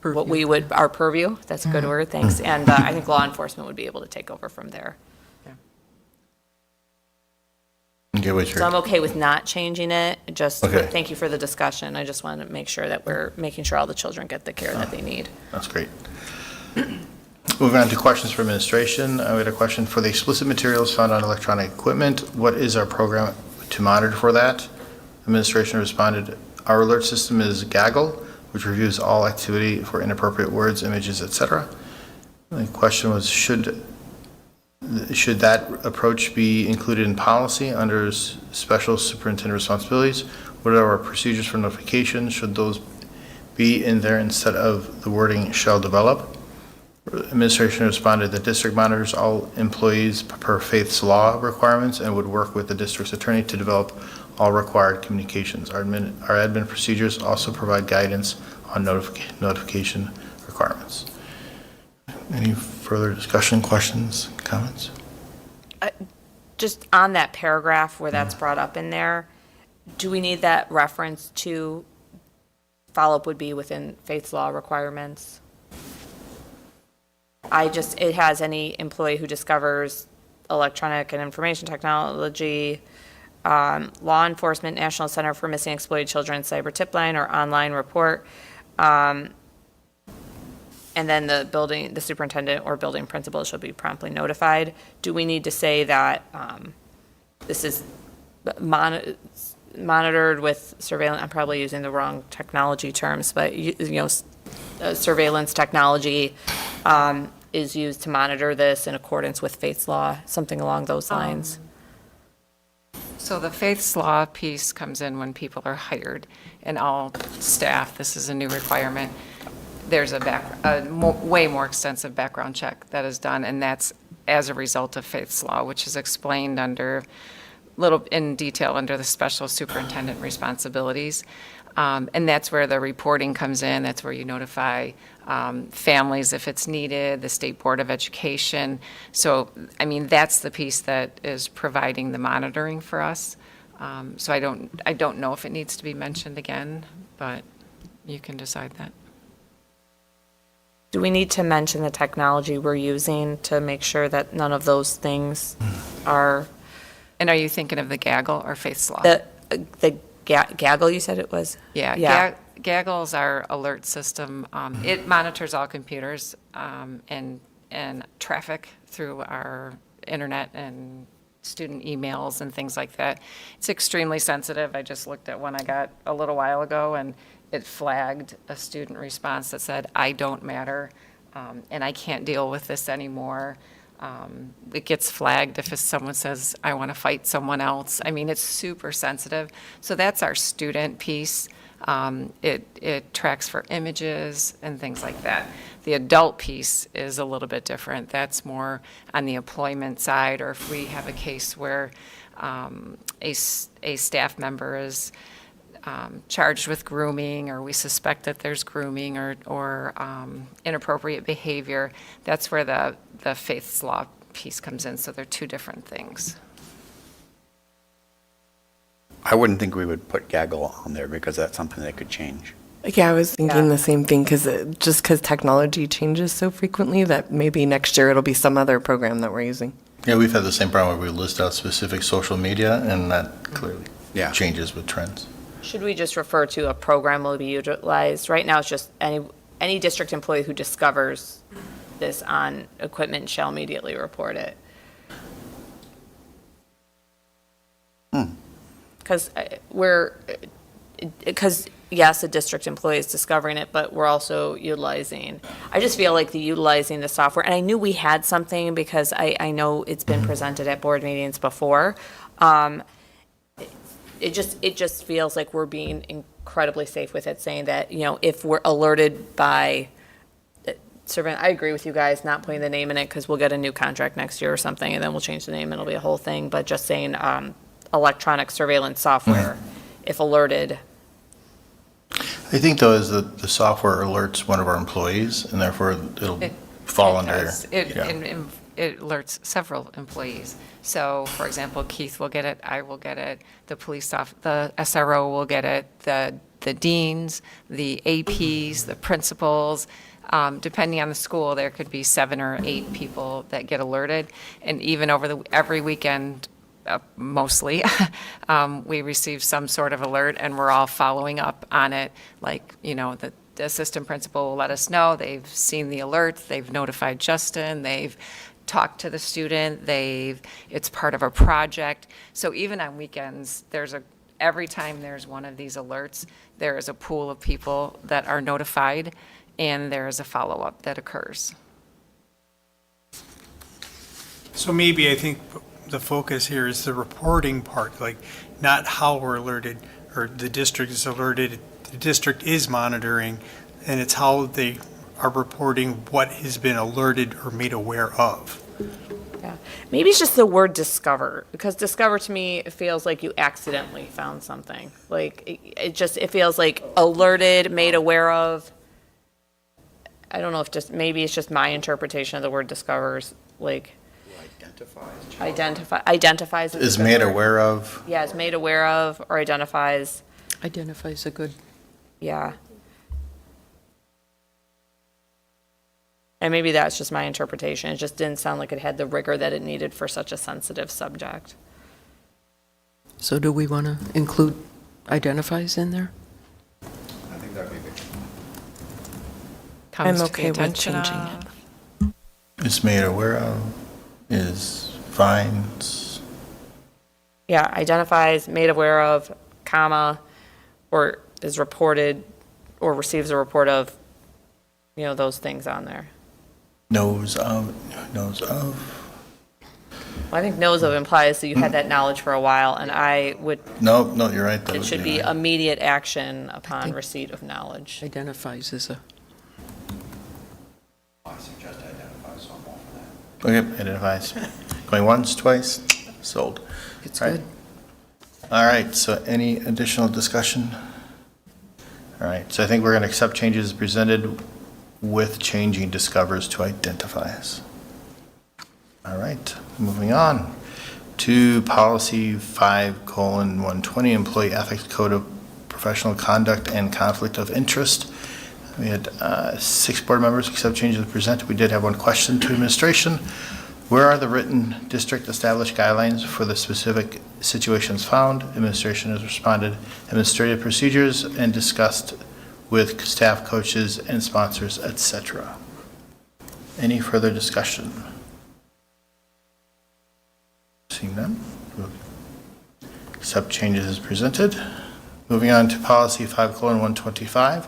purview, that's a good word, thanks, and I think law enforcement would be able to take over from there. So I'm okay with not changing it, just, Okay. thank you for the discussion. I just want to make sure that we're making sure all the children get the care that they need. That's great. Moving on to questions for administration. I had a question for the explicit materials found on electronic equipment. What is our program to monitor for that? Administration responded, our alert system is Gaggle, which reviews all activity for inappropriate words, images, etc. The question was, should that approach be included in policy under special superintendent responsibilities? What are our procedures for notification? Should those be in there instead of the wording shall develop? Administration responded that district monitors all employees per Faith's law requirements and would work with the district's attorney to develop all required communications. Our admin procedures also provide guidance on notification requirements. Any further discussion, questions, comments? Just on that paragraph where that's brought up in there, do we need that reference to follow-up would be within Faith's law requirements? It has any employee who discovers electronic and information technology, law enforcement, National Center for Missing and Exploited Children, cyber tip line or online report, and then the superintendent or building principal shall be promptly notified. Do we need to say that this is monitored with surveillance? I'm probably using the wrong technology terms, but surveillance technology is used to monitor this in accordance with Faith's law, something along those lines. So the Faith's law piece comes in when people are hired, and all staff, this is a new requirement. There's way more extensive background check that is done, and that's as a result of Faith's law, which is explained in detail under the special superintendent responsibilities. And that's where the reporting comes in. That's where you notify families if it's needed, the State Board of Education. So, that's the piece that is providing the monitoring for us. So I don't know if it needs to be mentioned again, but you can decide that. Do we need to mention the technology we're using to make sure that none of those things are? And are you thinking of the Gaggle or Faith's law? The Gaggle, you said it was? Yeah. Gaggle is our alert system. It monitors all computers and traffic through our internet and student emails and things like that. It's extremely sensitive. I just looked at one I got a little while ago, and it flagged a student response that said, "I don't matter, and I can't deal with this anymore." It gets flagged if someone says, "I want to fight someone else." I mean, it's super sensitive. So that's our student piece. It tracks for images and things like that. The adult piece is a little bit different. That's more on the employment side, or if we have a case where a staff member is charged with grooming, or we suspect that there's grooming or inappropriate behavior, that's where the faith's law piece comes in. So they're two different things. I wouldn't think we would put gaggle on there because that's something that could change. Yeah, I was thinking Yeah. the same thing because just because technology changes so frequently that maybe next year it'll be some other program that we're using. Yeah, we've had the same problem where we list out specific social media, and that clearly Yeah. changes with trends. Should we just refer to a program will be utilized? Right now, it's just any district employee who discovers this on equipment shall immediately report it. Because yes, a district employee is discovering it, but we're also utilizing, I just feel like utilizing the software, and I knew we had something because I know it's been presented at board meetings before. It just feels like we're being incredibly safe with it, saying that, if we're alerted by surveillance, I agree with you guys, not putting the name in it because we'll get a new contract next year or something, and then we'll change the name and it'll be a whole thing, but just saying electronic surveillance software, if alerted. I think, though, is that the software alerts one of our employees, and therefore it'll fall under. It alerts several employees. So, for example, Keith will get it, I will get it, the SRO will get it, the deans, the APs, the principals. Depending on the school, there could be 7 or 8 people that get alerted. And even every weekend, mostly, we receive some sort of alert, and we're all following up on it. Like, the assistant principal will let us know they've seen the alert, they've notified Justin, they've talked to the student, it's part of a project. So even on weekends, every time there's one of these alerts, there is a pool of people that are notified, and there is a follow-up that occurs. So maybe I think the focus here is the reporting part, like not how we're alerted or the district is alerted. The district is monitoring, and it's how they are reporting what has been alerted or made aware of. Yeah, maybe it's just the word discover, because discover to me feels like you accidentally found something. Like it feels like alerted, made aware of. I don't know if maybe it's just my interpretation of the word discovers, like. Identifies. Is made aware of. Yeah, is made aware of or identifies. Identifies a good. Yeah. And maybe that's just my interpretation. It just didn't sound like it had the rigor that it needed for such a sensitive subject. So do we want to include identifies in there? I think that'd be good. Comes I'm to the okay with attention changing of. it. Is made aware of, is finds. Yeah, identifies, made aware of, comma, or is reported or receives a report of, those things on there. Knows of. Well, I think knows of implies that you had that knowledge for a while, and I would, No, you're right. That it would should be right. immediate action upon think- receipt of knowledge. Identifies is a. I suggest identify, so I'm all for that. Okay, identifies. Going once, twice, sold. It's Right. good. All right, so any additional discussion? All right, so I think we're going to accept changes presented with changing discovers to identifies. All right, moving on to policy 5:120, employee ethics code of professional conduct and conflict of interest. We had 6 board members accept changes presented. We did have one question to administration. Where are the written district established guidelines for the specific situations found? Administration has responded, administrative procedures and discussed with staff, coaches, and sponsors, etc. Any further discussion? Seeing none, we'll accept changes as presented. Moving on to policy 5:125,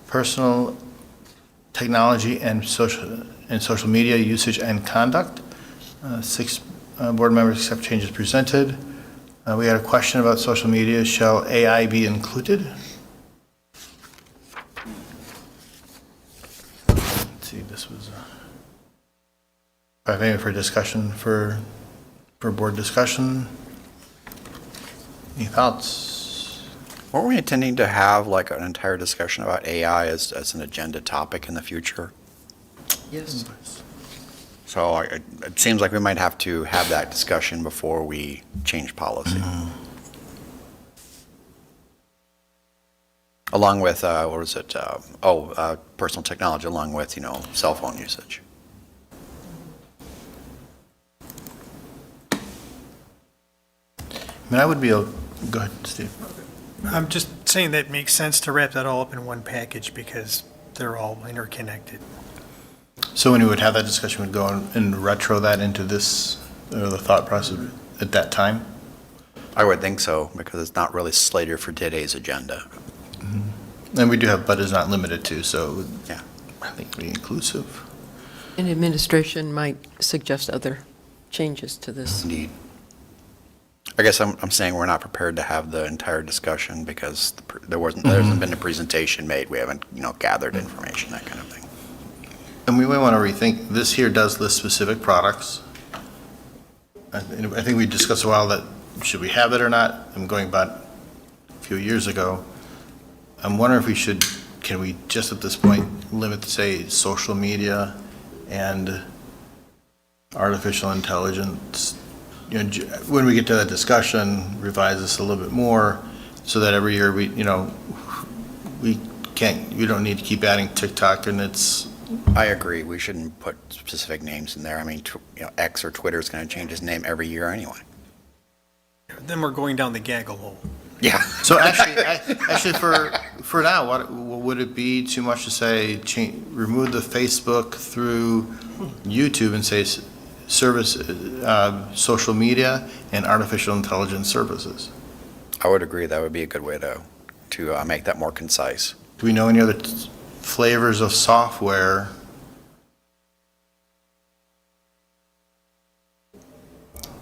personal technology and social media usage and conduct. 6 board members accept changes presented. We had a question about social media. Shall AI be included? Let's see, this was, maybe for discussion, for board discussion. Any thoughts? Weren't we intending to have like an entire discussion about AI as an agenda topic in the future? Yes. So it seems like we might have to have that discussion before we change policy. Along with, what was it? Personal technology, along with, cell phone usage. I mean, I would be, go ahead, Steve. I'm just saying that makes sense to wrap that all up in one package because they're all interconnected. So when we would have that discussion, we'd go and retro that into this, the thought process at that time? I would think so, because it's not really slated for today's agenda. And we do have, but is not limited to, so Yeah. I think be inclusive. And administration might suggest other changes to this. Indeed. I guess I'm saying we're not prepared to have the entire discussion because there hasn't been a presentation made. We haven't, gathered information, that kind of thing. And we might want to rethink, this here does list specific products. I think we discussed a while that, should we have it or not? I'm going back a few years ago. I'm wondering if can we just at this point limit to, say, social media and artificial intelligence? When we get to that discussion, revise this a little bit more so that every year we don't need to keep adding TikTok and it's. I agree. We shouldn't put specific names in there. I mean, X or Twitter is going to change its name every year anyway. Then we're going down the gaggle hole. Yeah. So actually, for now, what would it be too much to say? Remove the Facebook through YouTube and say service, social media, and artificial intelligence services. I would agree. That would be a good way to make that more concise. Do we know any other flavors of software?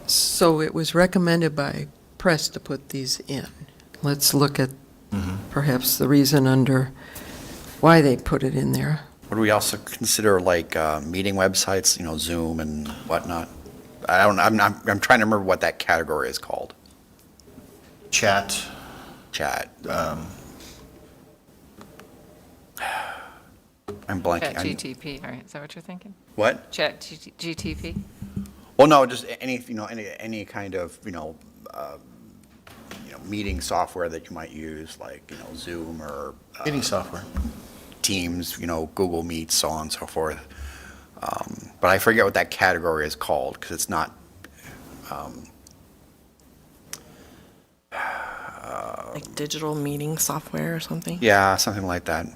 So it was recommended by press to put these in. Let's look at perhaps the reason under why they put it in there. Would we also consider like meeting websites, Zoom and whatnot? I'm trying to remember what that category is called. Chat. I'm blanking. Chat GTP, all right, is that what you're thinking? What? Chat GTP? Well, no, just any kind of meeting software that you might use, like Zoom or Meeting software. Teams, Google Meet, so on and so forth. But I forget what that category is called because it's not. Like digital meeting software or something? Yeah, something like that.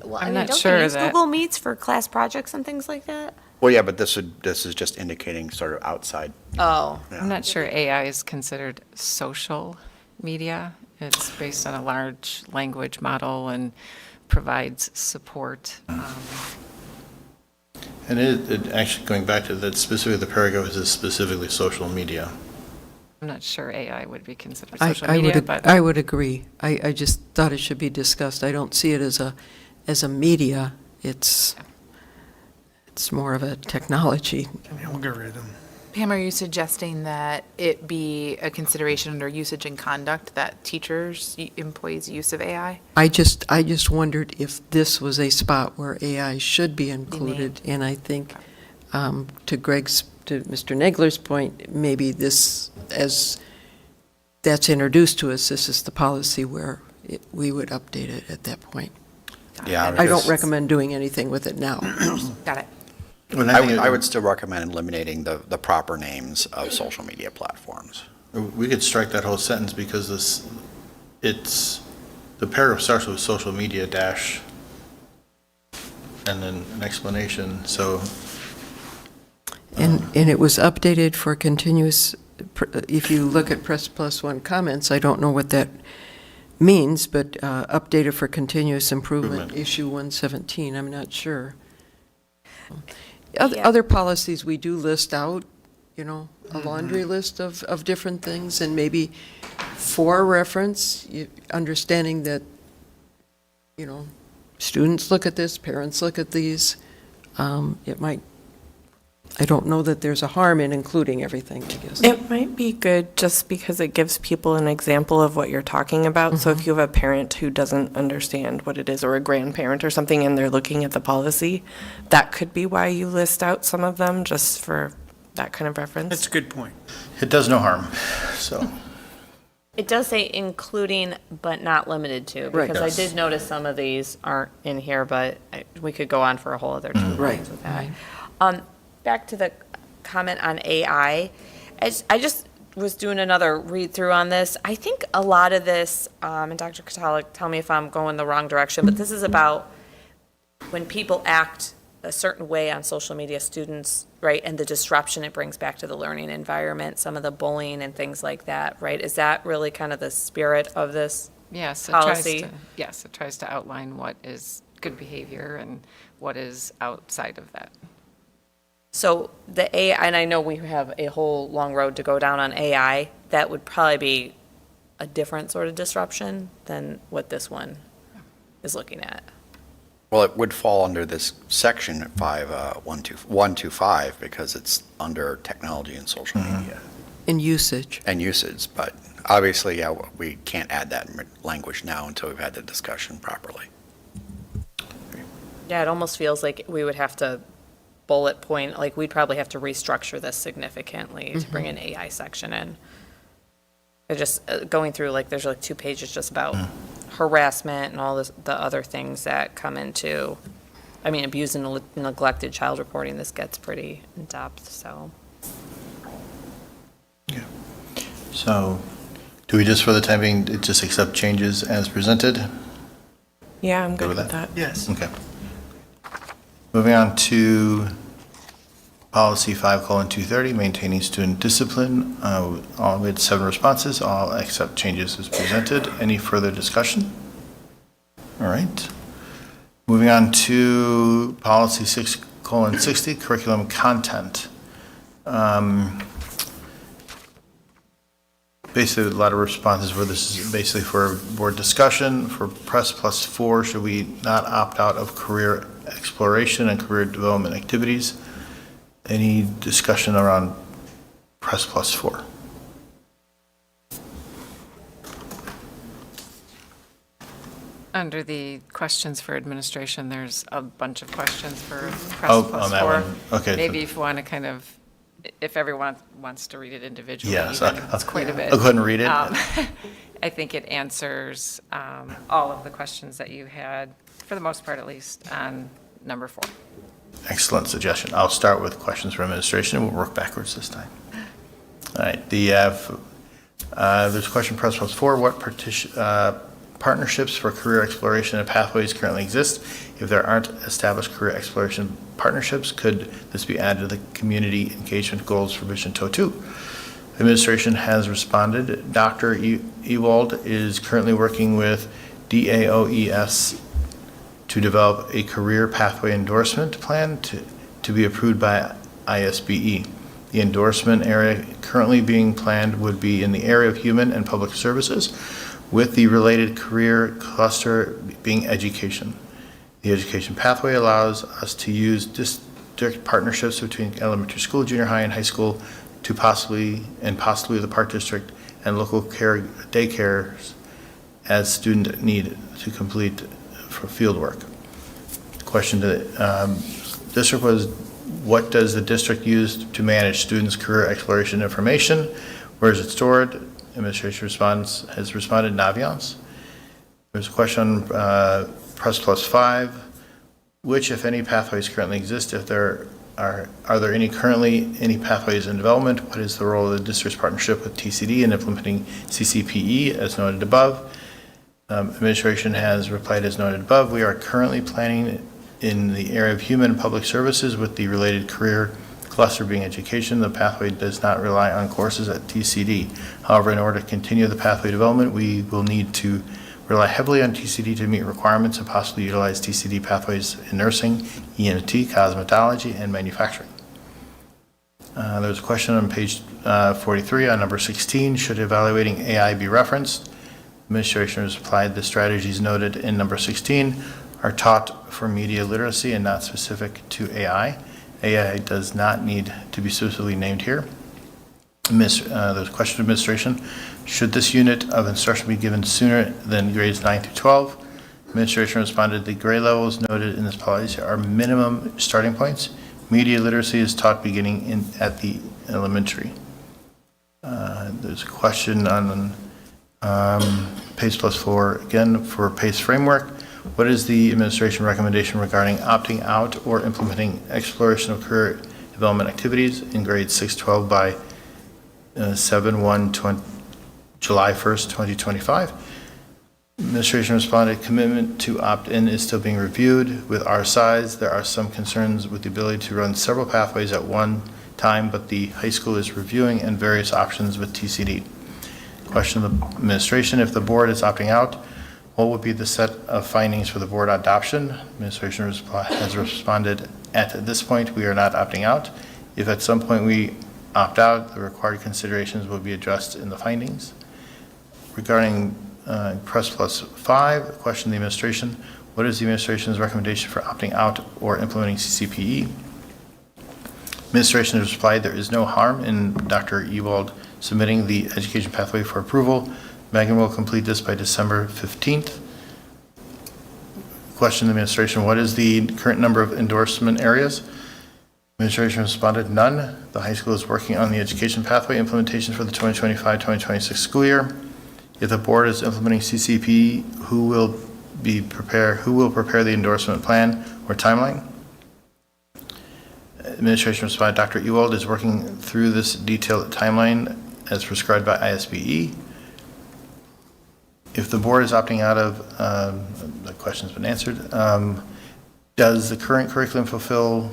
Well, I'm not sure they use that- Google Meets for class projects and things like that? Well, yeah, but this is just indicating sort of outside. Oh. Yeah. I'm not sure AI is considered social media. It's based on a large language model and provides support. And it actually, going back to that, specifically the paragraph is specifically social media. I'm not sure AI would be considered I social media, would, but I would agree. I just thought it should be discussed. I don't see it as a media. It's more of a technology. Algorithm. Pam, are you suggesting that it be a consideration under usage and conduct that teachers, employees' use of AI? I just wondered if this was a spot where AI should be included. And I think, to Mr. Nagler's point, maybe this, as that's introduced to us, this is the policy where we would update it at that point. Yeah, I don't because recommend doing anything with it now. Got it. I would still recommend eliminating the proper names of social media platforms. We could strike that whole sentence because the paragraph starts with social media dash and then an explanation, so. And it was updated for continuous if you look at Press Plus One comments, I don't know what that means, but updated for continuous improvement, issue 117, I'm not sure. Yeah. Other policies, we do list out, you know, a laundry list of different things, and maybe for reference, understanding that, you know, students look at this, parents look at these, it might, I don't know that there's a harm in including everything, I guess. It might be good just because it gives people an example of what you're talking about. So if you have a parent who doesn't understand what it is, or a grandparent or something, and they're looking at the policy, that could be why you list out some of them, just for that kind of reference. That's a good point. It does no harm, so. It does say including but not limited to, Right. because I Yes. did notice some of these aren't in here, but we could go on for a whole other 2 Right. lines with that. Back to the comment on AI, I just was doing another read-through on this. I think a lot of this, and Dr. Catala, tell me if I'm going the wrong direction, but this is about when people act a certain way on social media, students, right, and the disruption it brings back to the learning environment, some of the bullying and things like that, right? Is that really kind of the spirit of this? Yes, Policy. it tries to outline what is good behavior and what is outside of that. So the AI, and I know we have a whole long road to go down on AI, that would probably be a different sort of disruption than what this one is looking at. Well, it would fall under this section 125 because it's under technology and social media In usage. and usage. But obviously, yeah, we can't add that language now until we've had the discussion properly. Yeah, it almost feels like we would have to bullet point, like we'd probably have to restructure this significantly to bring an AI section in. They're just going through, like, there's like 2 pages just about harassment and all this, the other things that come into, I mean, abused and neglected child reporting, this gets pretty in depth, so. So, do we just, for the time being, just accept changes as presented? Yeah, I'm Good good with with that? that. Yes. Okay. Moving on to policy 5:230, maintaining student discipline. We had 7 responses, all accept changes as presented. Any further discussion? All right. Moving on to policy 6:60, curriculum content. Basically, a lot of responses where this is basically for board discussion. For Press Plus 4, should we not opt out of career exploration and career development activities? Any discussion around Press Plus 4? Under the questions for administration, there's a bunch of questions for Oh, Press on Plus that 4. one. Okay. Maybe if you want to kind of, if everyone wants to read it individually, Yes, even, it's quite a bit. I'll go ahead and read it. I think it answers all of the questions that you had, for the most part at least, on number 4. Excellent suggestion. I'll start with questions for administration, and we'll work backwards this time. All right, there's a question, Press Plus 4, what partnerships for career exploration and pathways currently exist? If there aren't established career exploration partnerships, could this be added to the community engagement goals for Vision TOE 2? Administration has responded. Dr. Ewald is currently working with DAOES to develop a career pathway endorsement plan to be approved by ISBE. The endorsement area currently being planned would be in the area of human and public services, with the related career cluster being education. The education pathway allows us to use district partnerships between elementary school, junior high, and high school to possibly the Park District and local care daycares as student need to complete for field work. The question to the district was, what does the district use to manage students' career exploration information? Where is it stored? Administration has responded, Naviance. There's a question on Press Plus 5, which, if any, pathways currently exist? If there are there any pathways in development? What is the role of the district's partnership with TCD in implementing CCPE as noted above? Administration has replied as noted above. We are currently planning in the area of human and public services with the related career cluster being education. The pathway does not rely on courses at TCD. However, in order to continue the pathway development, we will need to rely heavily on TCD to meet requirements and possibly utilize TCD pathways in nursing, ENT, cosmetology, and manufacturing. There's a question on page 43 on number 16. Should evaluating AI be referenced? Administration has replied the strategies noted in number 16 are taught for media literacy and not specific to AI. AI does not need to be specifically named here. There's a question to administration. Should this unit of instruction be given sooner than grades 9 through 12? Administration responded, the grade levels noted in this policy are minimum starting points. Media literacy is taught beginning at the elementary. There's a question on PACE plus 4, again, for PACE framework. What is the administration recommendation regarding opting out or implementing exploration of career development activities in grades 6-12 by July 1st, 2025? Administration responded, commitment to opt-in is still being reviewed. With our size, there are some concerns with the ability to run several pathways at one time, but the high school is reviewing and various options with TCD. Question of the administration, if the board is opting out, what would be the set of findings for the board adoption? Administration has responded, at this point, we are not opting out. If at some point we opt out, the required considerations will be addressed in the findings. Regarding Press Plus 5, question of the administration, what is the administration's recommendation for opting out or implementing CCPE? Administration has replied, there is no harm in Dr. Ewald submitting the education pathway for approval. Megan will complete this by December 15th. Question of the administration, what is the current number of endorsement areas? Administration responded, none. The high school is working on the education pathway implementation for the 2025-2026 school year. If the board is implementing CCP, who will prepare the endorsement plan or timeline? Administration responded, Dr. Ewald is working through this detailed timeline as prescribed by ISBE. If the board is opting out of, the question's been answered, does the current curriculum fulfill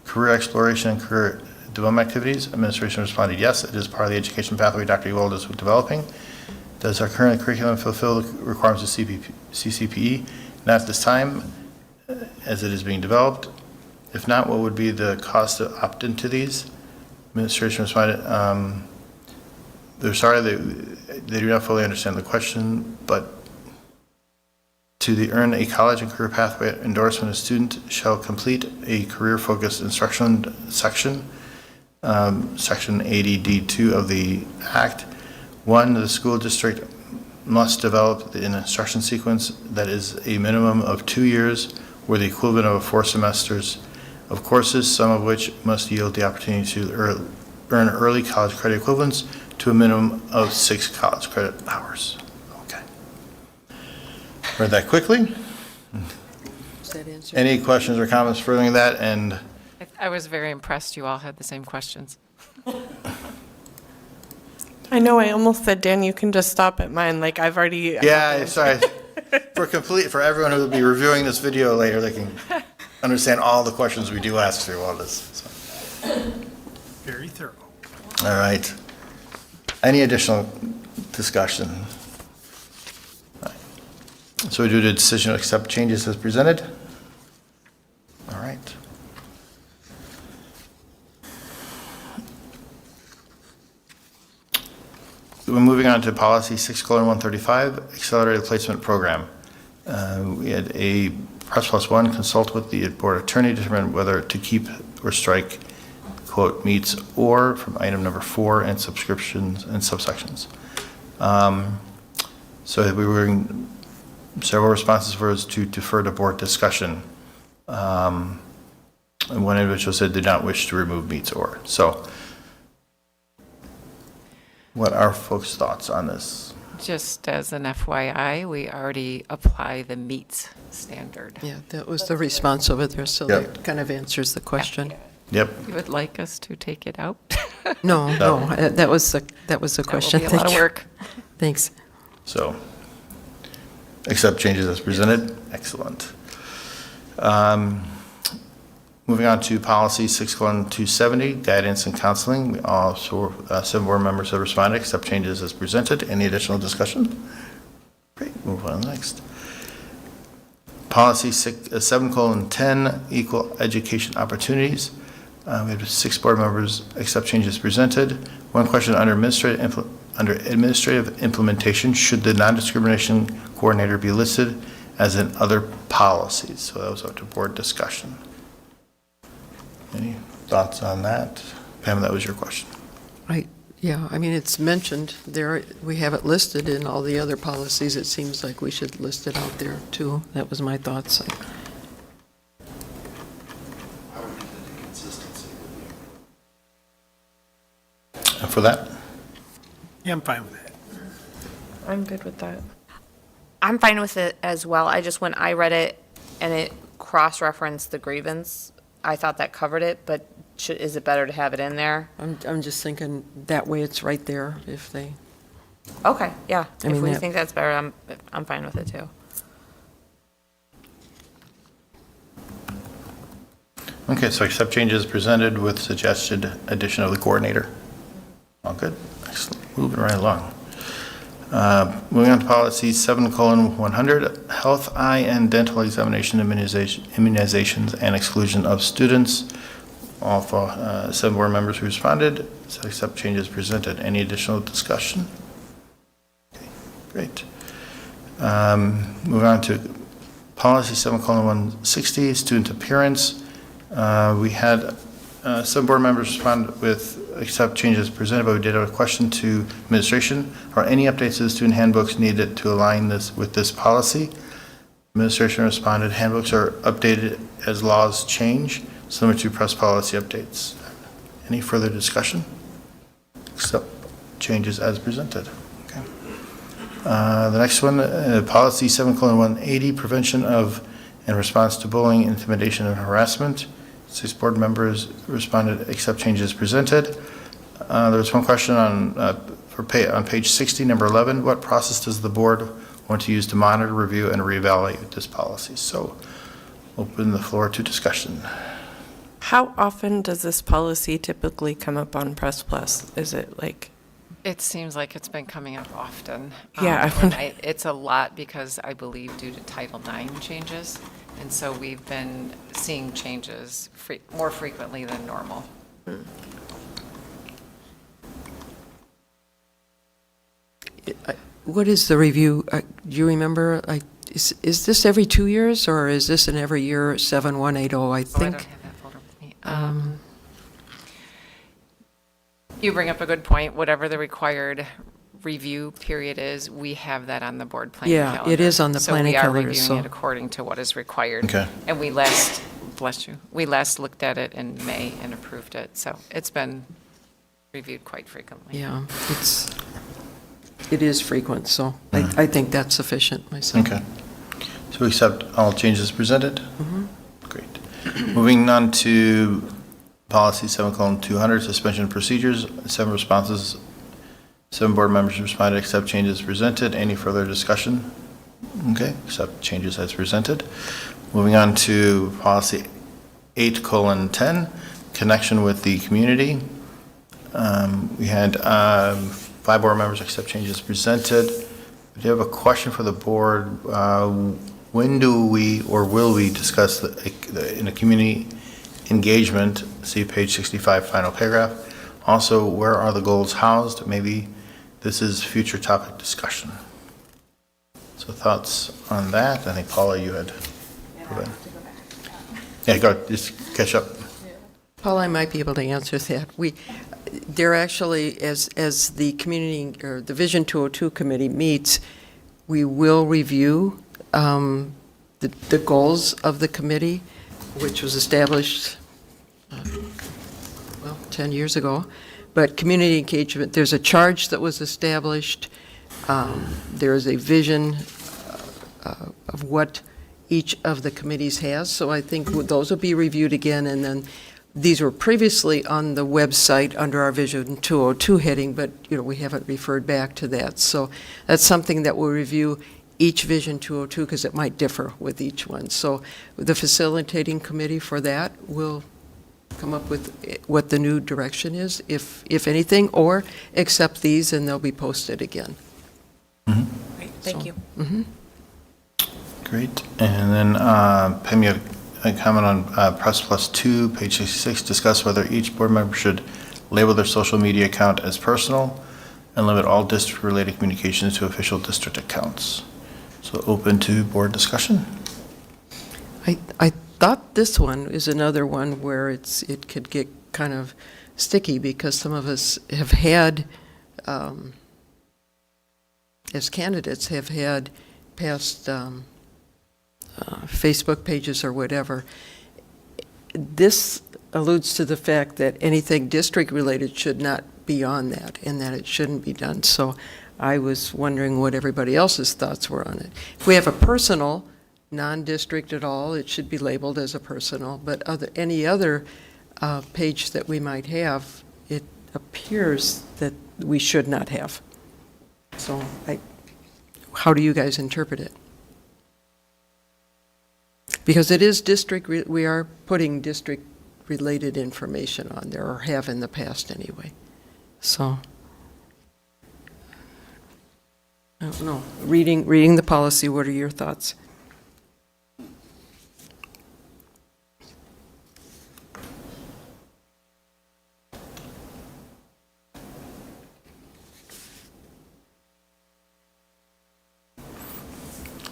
career exploration and career development activities? Administration responded, yes, it is part of the education pathway Dr. Ewald is developing. Does our current curriculum fulfill the requirements of CCPE? Not at this time, as it is being developed. If not, what would be the cost to opt into these? Administration responded, they're sorry, they do not fully understand the question, but to earn a college and career pathway endorsement, a student shall complete a career-focused instruction section, Section 80D2 of the Act. 1, the school district must develop an instruction sequence that is a minimum of 2 years or the equivalent of 4 semesters of courses, some of which must yield the opportunity to earn early college credit equivalents to a minimum of 6 college credit hours. Okay. Read that quickly. Does that answer? Any questions or comments furthering that? And I was very impressed you all had the same questions. I know, I almost said, Dan, you can just stop at mine, like I've already. yeah, sorry. For everyone who will be reviewing this video later, they can understand all the questions we do ask through all this. So. Very thorough. All right. Any additional discussion? All right. So we do the decision to accept changes as presented. All right. We're moving on to policy 6:135, accelerated placement program. We had a Press Plus 1 consult with the board attorney to determine whether to keep or strike quote meets or from item number 4 and subscriptions and subsections. So we were in several responses for us to defer to board discussion. And one individual said did not wish to remove meets or. So what are folks' thoughts on this? Just as an FYI, we already apply the meets standard. Yeah, that was the response over there, so Yep. that kind of answers the question. Yep. You would like us to take it out? No, that was the question. That will be a lot of Thank you. work. Thanks. So, accept changes as presented. Excellent. Moving on to policy 6:270, guidance and counseling. We also, 7 board members have responded, accept changes as presented. Any additional discussion? Great, move on next. Policy 7:10, equal education opportunities. We have 6 board members accept changes presented. One question under administrative implementation, should the non-discrimination coordinator be listed as in other policies? So that was up to board discussion. Any thoughts on that? Pam, that was your question. Yeah, I mean, it's mentioned there, we have it listed in all the other policies. It seems like we should list it out there, too. That was my thoughts. And for that? Yeah, I'm fine with that. I'm good with that. I'm fine with it as well. When I read it and it cross-referenced the grievance, I thought that covered it, but is it better to have it in there? I'm just thinking that way it's right there if they, Okay, yeah. I If mean, we that- think that's better, I'm fine with it too. Okay, so accept changes presented with suggested addition of the coordinator. All good? Excellent. Moving right along. Moving on to policy 7:100, health, eye, and dental examination immunizations and exclusion of students. All 7 board members who responded, so accept changes presented. Any additional discussion? Okay, great. Moving on to policy 7:160, student appearance. We had 7 board members respond with accept changes presented, but we did have a question to administration. Are any updates to the student handbooks needed to align this with this policy? Administration responded, handbooks are updated as laws change, similar to press policy updates. Any further discussion? Accept changes as presented. Okay. The next one, policy 7:180, prevention of and response to bullying, intimidation, and harassment. 6 board members responded, accept changes presented. There was one question on page 60, number 11. What process does the board want to use to monitor, review, and reevaluate this policy? So open the floor to discussion. How often does this policy typically come up on Press Plus? Is it like, It seems like it's been coming up often. Yeah, And it's a lot because I believe due to Title IX changes. And so we've been seeing changes more frequently than normal. what is the review? Do you remember? Is this every 2 years or is this an every year 7180? I Oh, I think. don't have that folder with me. You bring up a good point. Whatever the required review period is, we have that on the board planning Yeah, calendar. it is on the planning calendar, So we are reviewing so- it according to what is required. Okay. And we last, bless you, we last looked at it in May and approved it. So it's been reviewed quite frequently. Yeah, it is frequent, so I think that's sufficient myself. Okay. So we accept all changes presented? Great. Moving on to policy 7:200, suspension procedures. 7 responses, 7 board members responded, accept changes presented. Any further discussion? Okay, accept changes as presented. Moving on to policy 8:10, connection with the community. We had 5 board members accept changes presented. We do have a question for the board. When do we or will we discuss in a community engagement, see page 65, final paragraph. Also, where are the goals housed? Maybe this is future topic discussion. So thoughts on that? I think Paula, you had. Yeah, go, just catch up. Paul, I might be able to answer that. They're actually, as the community, or the Vision 202 committee meets, we will review the goals of the committee, which was established, 10 years ago. But community engagement, there's a charge that was established. There is a vision of what each of the committees has. So I think those will be reviewed again, and then these were previously on the website under our Vision 202 heading, but, we haven't referred back to that. So that's something that we'll review each Vision 202, because it might differ with each one. So the facilitating committee for that will come up with what the new direction is, if anything, or accept these and they'll be posted again. Great, thank you. Great. And then, Pam, you had a comment on Press Plus 2, page 66, discuss whether each board member should label their social media account as personal and limit all district-related communications to official district accounts. So open to board discussion. I thought this one is another one where it could get kind of sticky, because some of us have had, as candidates, have had past Facebook pages or whatever. This alludes to the fact that anything district-related should not be on that, and that it shouldn't be done. So I was wondering what everybody else's thoughts were on it. If we have a personal, non-district at all, it should be labeled as a personal, but any other page that we might have, it appears that we should not have. So how do you guys interpret it? Because it is we are putting district-related information on there, or have in the past anyway. So, I don't know. Reading the policy, what are your thoughts?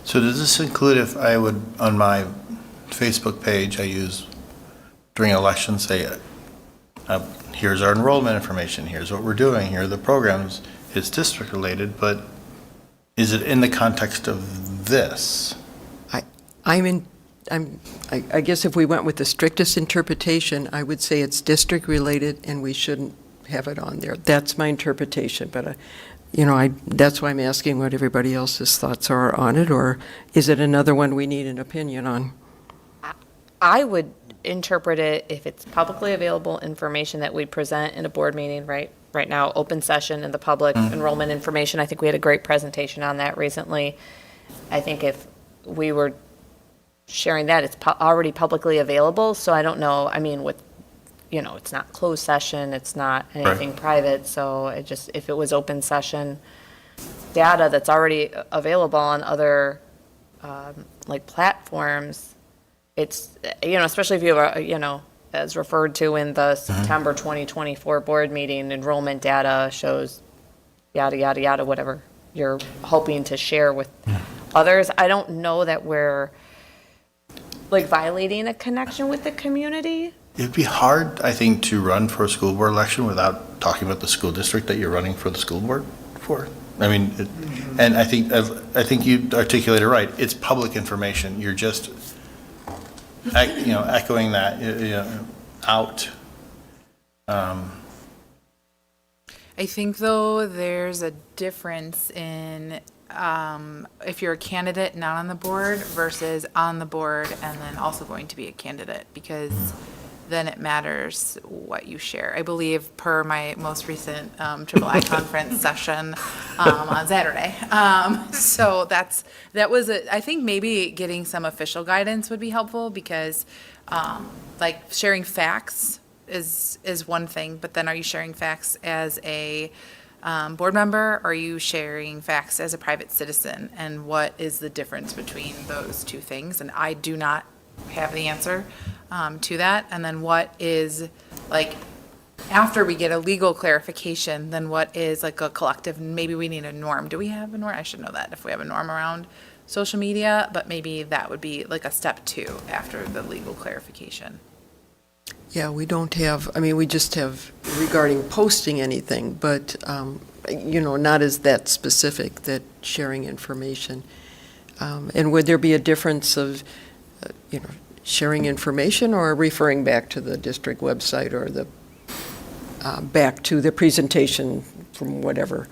So does this include if I would, on my Facebook page, I use during elections, say, here's our enrollment information, here's what we're doing, here are the programs, it's district related, but is it in the context of this? I guess if we went with the strictest interpretation, I would say it's district related and we shouldn't have it on there. That's my interpretation, but that's why I'm asking what everybody else's thoughts are on it, or is it another one we need an opinion on? I would interpret it, if it's publicly available information that we present in a board meeting, right now, open session and the public enrollment information. I think we had a great presentation on that recently. I think if we were sharing that, it's already publicly available, so I don't know, it's not closed session, it's not anything private, so if it was open session data that's already available on other, platforms, it's, especially if you have as referred to in the September 2024 board meeting, enrollment data shows yada, yada, yada, whatever you're hoping to share with others. I don't know that we're, violating a connection with the community. It'd be hard, I think, to run for a school board election without talking about the school district that you're running for the school board for. And I think you articulated it right. It's public information. You're just, echoing that out. I think, though, there's a difference in if you're a candidate not on the board versus on the board and then also going to be a candidate, because then it matters what you share. I believe, per my most recent III conference session on Saturday. So that was I think maybe getting some official guidance would be helpful, because sharing facts is one thing, but then are you sharing facts as a board member? Are you sharing facts as a private citizen? And what is the difference between those two things? And I do not have the answer to that. And then what is, after we get a legal clarification, then what is a collective, maybe we need a norm. Do we have a norm? I should know that if we have a norm around social media, but maybe that would be a step 2 after the legal clarification. Yeah, we don't have, we just have regarding posting anything, but, not as that specific, that sharing information. And would there be a difference of, sharing information or referring back to the district website or back to the presentation from whatever,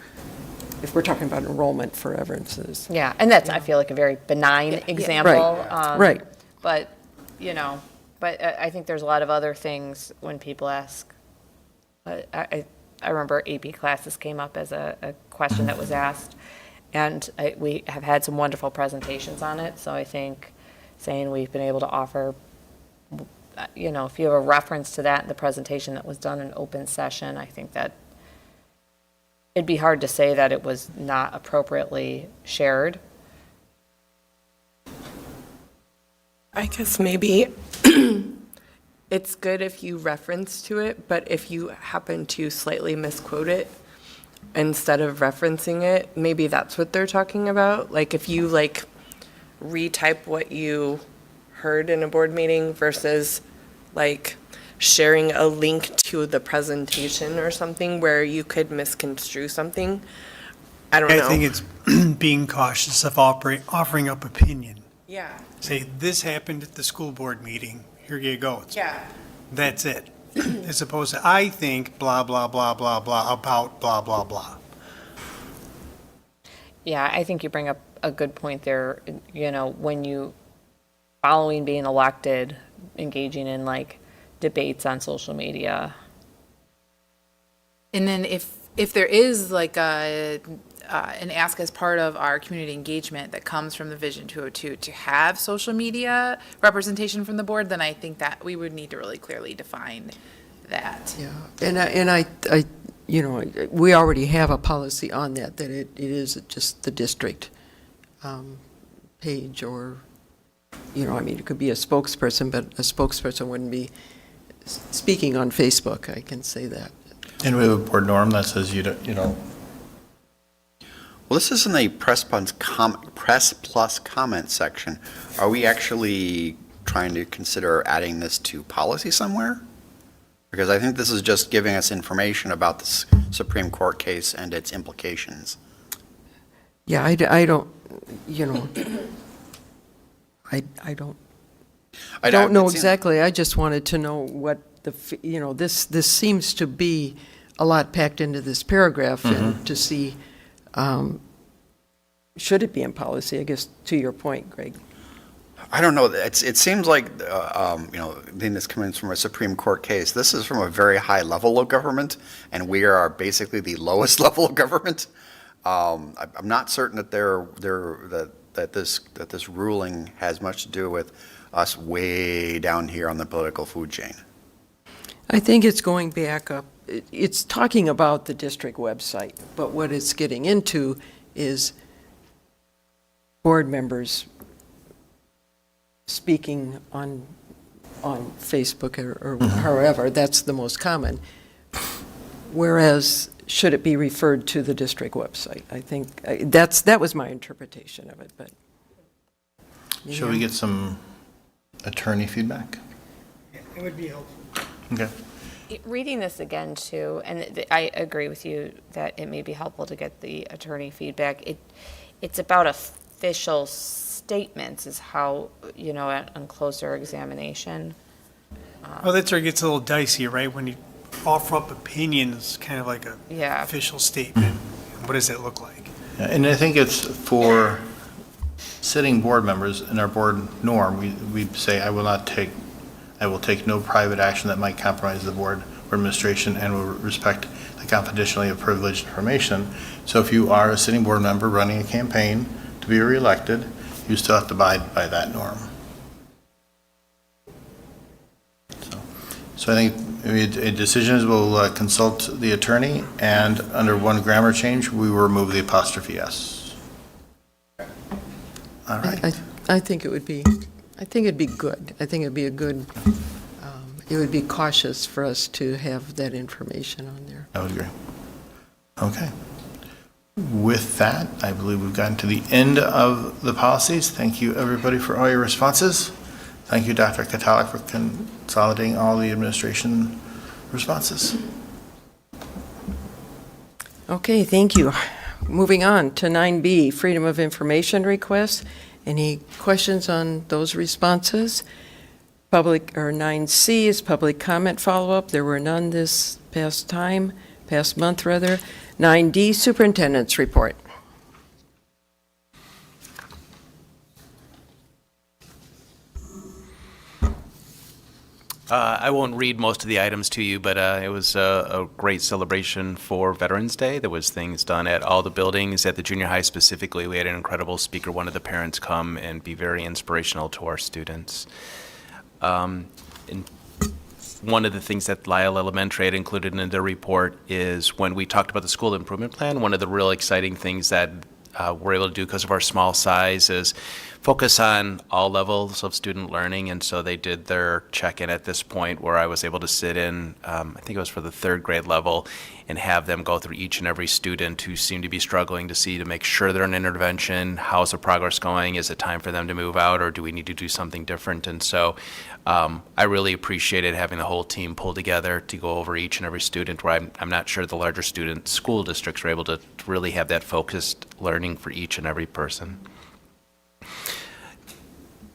if we're talking about enrollment, for instance? Yeah, and that's, I feel like, a very benign example. Right. But, but I think there's a lot of other things when people ask. I remember AP classes came up as a question that was asked. And we have had some wonderful presentations on it, so I think saying we've been able to offer, you know, if you have a reference to that in the presentation that was done in open session, I think that it'd be hard to say that it was not appropriately shared. I guess maybe it's good if you reference to it, but if you happen to slightly misquote it instead of referencing it, maybe that's what they're talking about. Like if you like retype what you heard in a board meeting versus like sharing a link to the presentation or something where you could misconstrue something. I don't know. I think it's being cautious of offering up opinion. Yeah. Say, this happened at the school board meeting, here you go. Yeah. That's it. As opposed to, I think blah, blah, blah, blah, blah, about blah, blah, blah. Yeah, I think you bring up a good point there. You know, when you, following being elected, engaging in like debates on social media. And then if there is like an ask as part of our community engagement that comes from the Vision 202 to have social media representation from the board, then I think that we would need to really clearly define that. Yeah, and I, you know, we already have a policy on that it is just the district page, or, you know, I mean, it could be a spokesperson, but a spokesperson wouldn't be speaking on Facebook, I can say that. And we have a board norm that says you don't. Well, this isn't a Press Plus comment section. Are we actually trying to consider adding this to policy somewhere? Because I think this is just giving us information about the Supreme Court case and its implications. Yeah, I don't, you know, I don't know exactly. I just wanted to know what you know, this seems to be a lot packed into this paragraph, and to see, should it be in policy, I guess, to your point, Greg. I don't know. It seems like, you know, being this coming from a Supreme Court case, this is from a very high level of government, and we are basically the lowest level of government. I'm not certain that that this ruling has much to do with us way down here on the political food chain. I think it's going back up, it's talking about the district website, but what it's getting into is board members speaking on Facebook or however, that's the most common. Whereas, should it be referred to the district website? I think that was my interpretation of it, but. Should we get some attorney feedback? It would be helpful. Okay. Reading this again too, and I agree with you that it may be helpful to get the attorney feedback. It's about official statements is how, you know, on closer examination. Well, that's where it gets a little dicey, right? When you offer up opinions, kind of like a official statement. What does that look like? Yeah, and I think it's for sitting board members in our board norm, we say, I will take no private action that might compromise the board or administration and will respect the confidentiality of privileged information. So if you are a sitting board member running a campaign to be reelected, you still have to abide by that norm. So I think a decision is we'll consult the attorney, and under one grammar change, we will remove the apostrophe S. All right. I think it would be, I think it'd be good. I think it'd be a good, it would be cautious for us to have that information on there. I would agree. Okay. With that, I believe we've gotten to the end of the policies. Thank you, everybody, for all your responses. Thank you, Dr. Katalik, for consolidating all the administration responses. Okay, thank you. Moving on to 9B, Freedom of Information requests. Any questions on those responses? 9C is public comment follow-up. There were none this past month rather. 9D, Superintendent's Report. I won't read most of the items to you, but it was a great celebration for Veterans Day. There was things done at all the buildings. At the junior high specifically, we had an incredible speaker, one of the parents, come and be very inspirational to our students. And one of the things that Lisle Elementary had included in their report is when we talked about the school improvement plan, one of the real exciting things that we're able to do because of our small size is focus on all levels of student learning. And so they did their check-in at this point where I was able to sit in, I think it was for the third grade level, and have them go through each and every student who seemed to be struggling to make sure they're in intervention. How's the progress going? Is it time for them to move out, or do we need to do something different? And so I really appreciated having the whole team pull together to go over each and every student, where I'm not sure the larger student school districts were able to really have that focused learning for each and every person.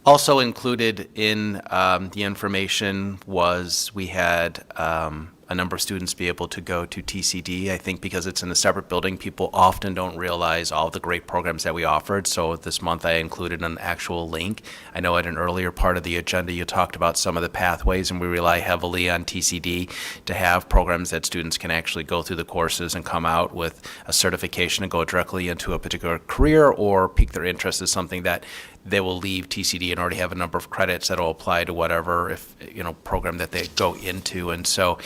Also included in the information was we had a number of students be able to go to TCD. I think because it's in a separate building, people often don't realize all the great programs that we offered. So this month I included an actual link. I know at an earlier part of the agenda you talked about some of the pathways, and we rely heavily on TCD to have programs that students can actually go through the courses and come out with a certification and go directly into a particular career or pique their interest as something that they will leave TCD and already have a number of credits that will apply to whatever program that they go into. And so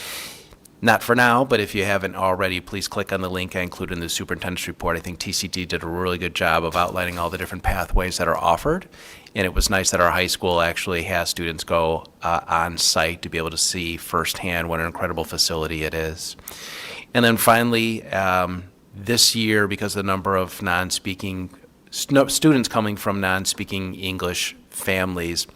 not for now, but if you haven't already, please click on the link I included in the superintendent's report. I think TCD did a really good job of outlining all the different pathways that are offered. And it was nice that our high school actually has students go on site to be able to see firsthand what an incredible facility it is. And then finally, this year, because of the number of non-speaking students coming from non-speaking English families,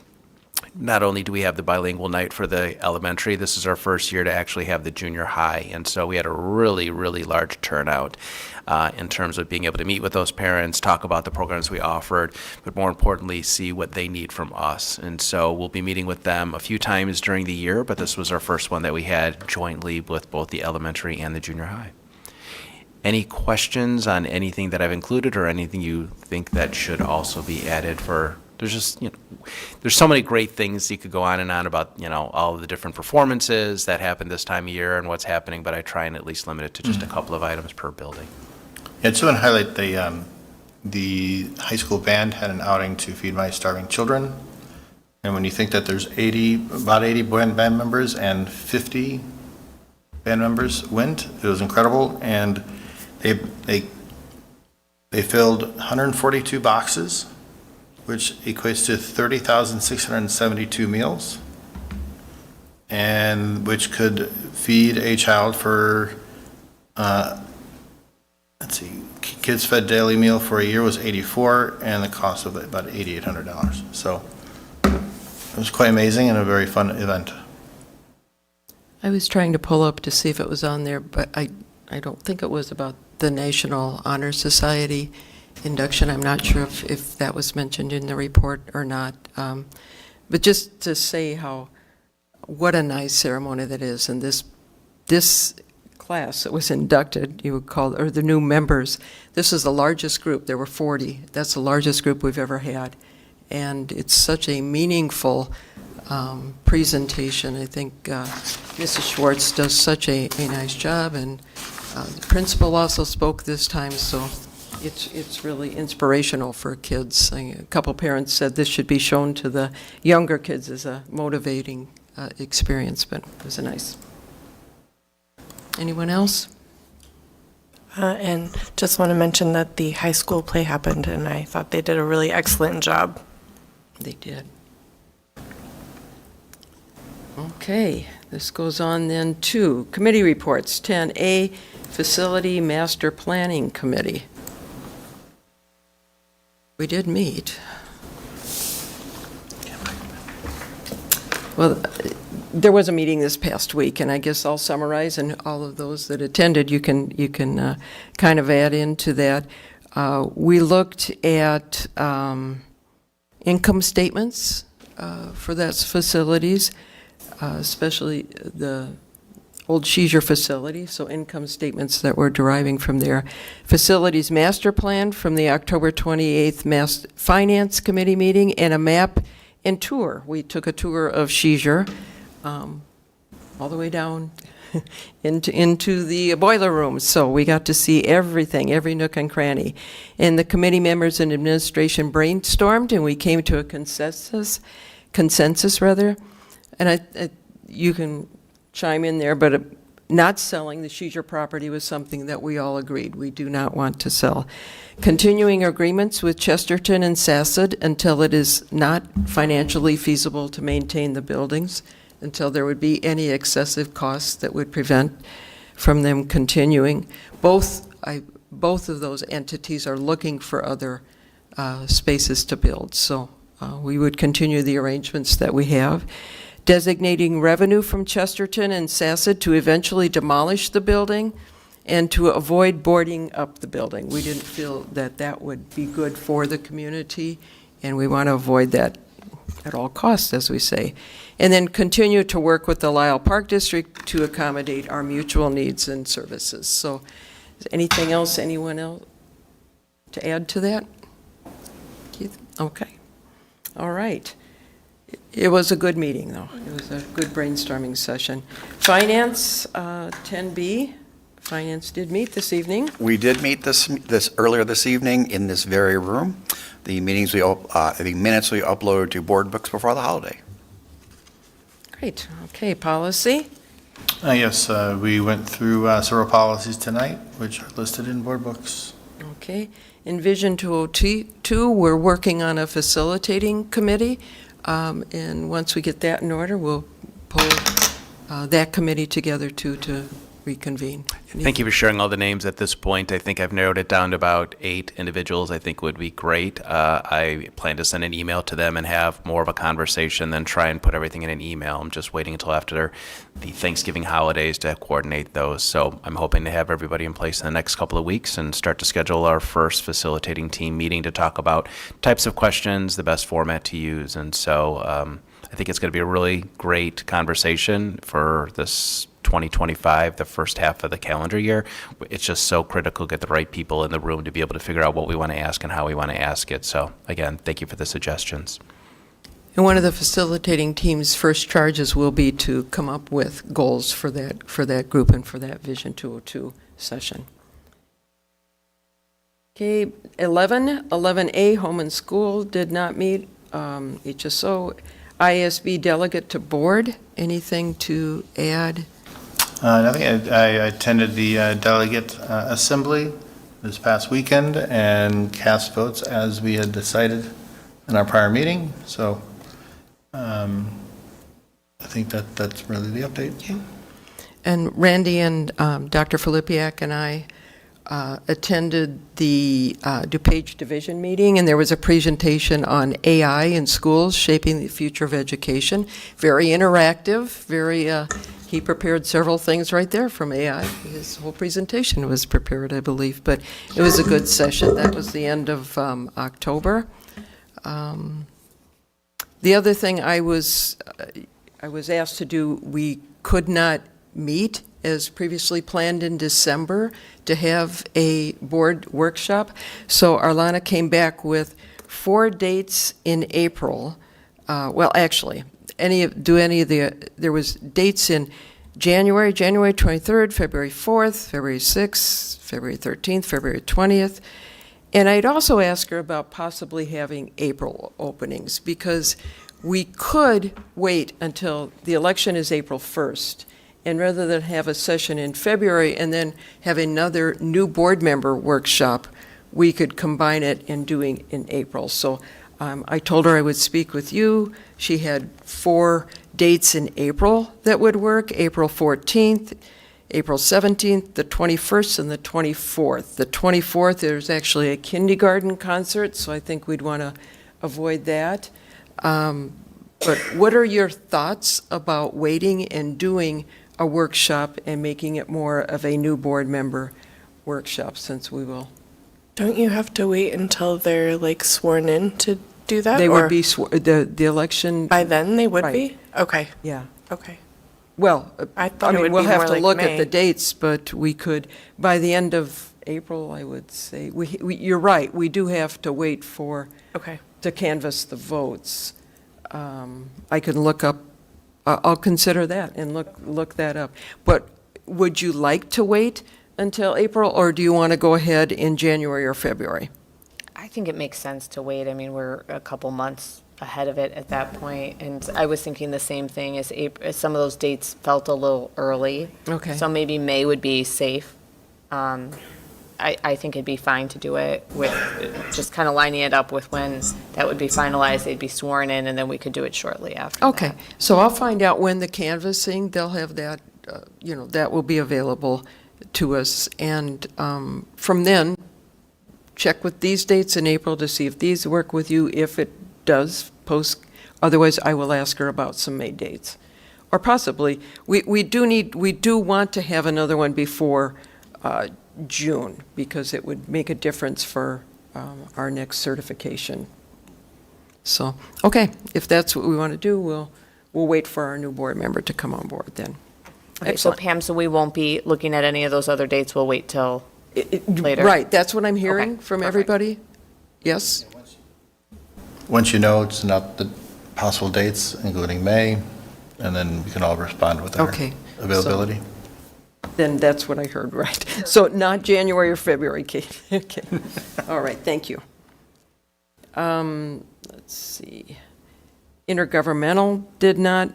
not only do we have the bilingual night for the elementary, this is our first year to actually have the junior high. And so we had a really, really large turnout in terms of being able to meet with those parents, talk about the programs we offered, but more importantly, see what they need from us. And so we'll be meeting with them a few times during the year, but this was our first one that we had jointly with both the elementary and the junior high. Any questions on anything that I've included or anything you think that should also be added for? There's just, there's so many great things you could go on and on about, all of the different performances that happen this time of year and what's happening, but I try and at least limit it to just a couple of items per building. Yeah, I just want to highlight the high school band had an outing to feed my starving children. And when you think that there's about 80 band members and 50 band members went, it was incredible. And they filled 142 boxes, which equates to 30,672 meals, and which could feed a child for, kids fed daily meal for a year was $84, and the cost of it about $8,800. So it was quite amazing and a very fun event. I was trying to pull up to see if it was on there, but I don't think it was about the National Honor Society induction. I'm not sure if that was mentioned in the report or not. But just to say what a nice ceremony that is. And this class that was inducted, you would call, or the new members, this is the largest group. There were 40. That's the largest group we've ever had. And it's such a meaningful presentation. I think Mrs. Schwartz does such a nice job, and the principal also spoke this time, so it's really inspirational for kids. A couple parents said this should be shown to the younger kids as a motivating experience, but it was nice. Anyone else? And just want to mention that the high school play happened, and I thought they did a really excellent job. They did. Okay, this goes on then to committee reports. 10A, Facility Master Planning Committee. We did meet. Well, there was a meeting this past week, and I guess I'll summarize, and all of those that attended, you can kind of add into that. We looked at income statements for those facilities, especially the old Sheezer facility, so income statements that we're deriving from there. Facilities master plan from the October 28th Finance Committee meeting, and a map and tour. We took a tour of Sheezer all the way down into the boiler room. So we got to see everything, every nook and cranny. And the committee members and administration brainstormed, and we came to a consensus rather. And you can chime in there, but not selling the Sheezer property was something that we all agreed. We do not want to sell. Continuing agreements with Chesterton and Sasset until it is not financially feasible to maintain the buildings, until there would be any excessive costs that would prevent from them continuing. Both of those entities are looking for other spaces to build, so we would continue the arrangements that we have. Designating revenue from Chesterton and Sasset to eventually demolish the building and to avoid boarding up the building. We didn't feel that that would be good for the community, and we want to avoid that at all costs, as we say. And then continue to work with the Lisle Park District to accommodate our mutual needs and services. So is anything else, anyone else to add to that? Keith? Okay. All right. It was a good meeting, though. It was a good brainstorming session. Finance, 10B. Finance did meet this evening. We did meet this earlier this evening in this very room. The minutes we uploaded to board books before the holiday. Great. Okay, policy. Yes, we went through several policies tonight, which are listed in board books. Okay. In Vision 202, we're working on a facilitating committee. And once we get that in order, we'll pull that committee together to reconvene. Thank you for sharing all the names at this point. I think I've narrowed it down to about 8 individuals I think would be great. I plan to send an email to them and have more of a conversation than try and put everything in an email. I'm just waiting until after the Thanksgiving holidays to coordinate those. So I'm hoping to have everybody in place in the next couple of weeks and start to schedule our first facilitating team meeting to talk about types of questions, the best format to use. And so I think it's going to be a really great conversation for this 2025, the first half of the calendar year. It's just so critical to get the right people in the room to be able to figure out what we want to ask and how we want to ask it. So again, thank you for the suggestions. And one of the facilitating team's first charges will be to come up with goals for that group and for that Vision 202 session. Okay, 11A, Home and School did not meet. HSO, ISB delegate to board. Anything to add? Nothing. I attended the delegate assembly this past weekend and cast votes as we had decided in our prior meeting. So I think that's really the update. Okay. And Randy and Dr. Filipiak and I attended the DuPage Division meeting, and there was a presentation on AI in schools, shaping the future of education. Very interactive, he prepared several things right there from AI. His whole presentation was prepared, I believe, but it was a good session. That was the end of October. The other thing I was asked to do, we could not meet as previously planned in December to have a board workshop. So Arlana came back with 4 dates in April. Well, actually, there was dates in January 23rd, February 4th, February 6th, February 13th, February 20th. And I'd also ask her about possibly having April openings, because we could wait until the election is April 1st. And rather than have a session in February and then have another new board member workshop, we could combine it and doing in April. So I told her I would speak with you. She had 4 dates in April that would work: April 14th, April 17th, the 21st, and the 24th. The 24th, there's actually a kindergarten concert, so I think we'd want to avoid that. But what are your thoughts about waiting and doing a workshop and making it more of a new board member workshop, since we will? Don't you have to wait until they're like sworn in to do that? They or would be, the election, by then they would Right. be? Okay, yeah. okay. Well, I thought it would we'll be have more to like look at May. the dates, but we could, by the end of April, I would say, you're right, we do have to wait Okay. to canvass the votes. I can look up I'll consider that and look that up. But would you like to wait until April, or do you want to go ahead in January or February? I think it makes sense to wait. I mean, we're a couple months ahead of it at that point, and I was thinking the same thing as some of those dates felt a little early. Okay. So maybe May would be safe. I think it'd be fine to do it with, just kind of lining it up with when that would be finalized, they'd be sworn in, and then we could do it shortly after Okay, that. so I'll find out when the canvassing, they'll have that, that will be available to us. And from then, check with these dates in April to see if these work with you. If it does, otherwise I will ask her about some May dates. Or possibly, we do want to have another one before June, because it would make a difference for our next certification. So, okay, if that's what we want to do, we'll wait for our new board member to come on board then. Okay, so Excellent. Pam, so we won't be looking at any of those other dates, we'll wait till later? Right, that's what I'm hearing Okay, from perfect. everybody? Yes? Once you know it's not the possible dates, including May, and then we can all respond with our Okay, so- availability. Then that's what I heard, right. So not January or February, Kate. Okay. All right, thank you. Let's see. Intergovernmental did not,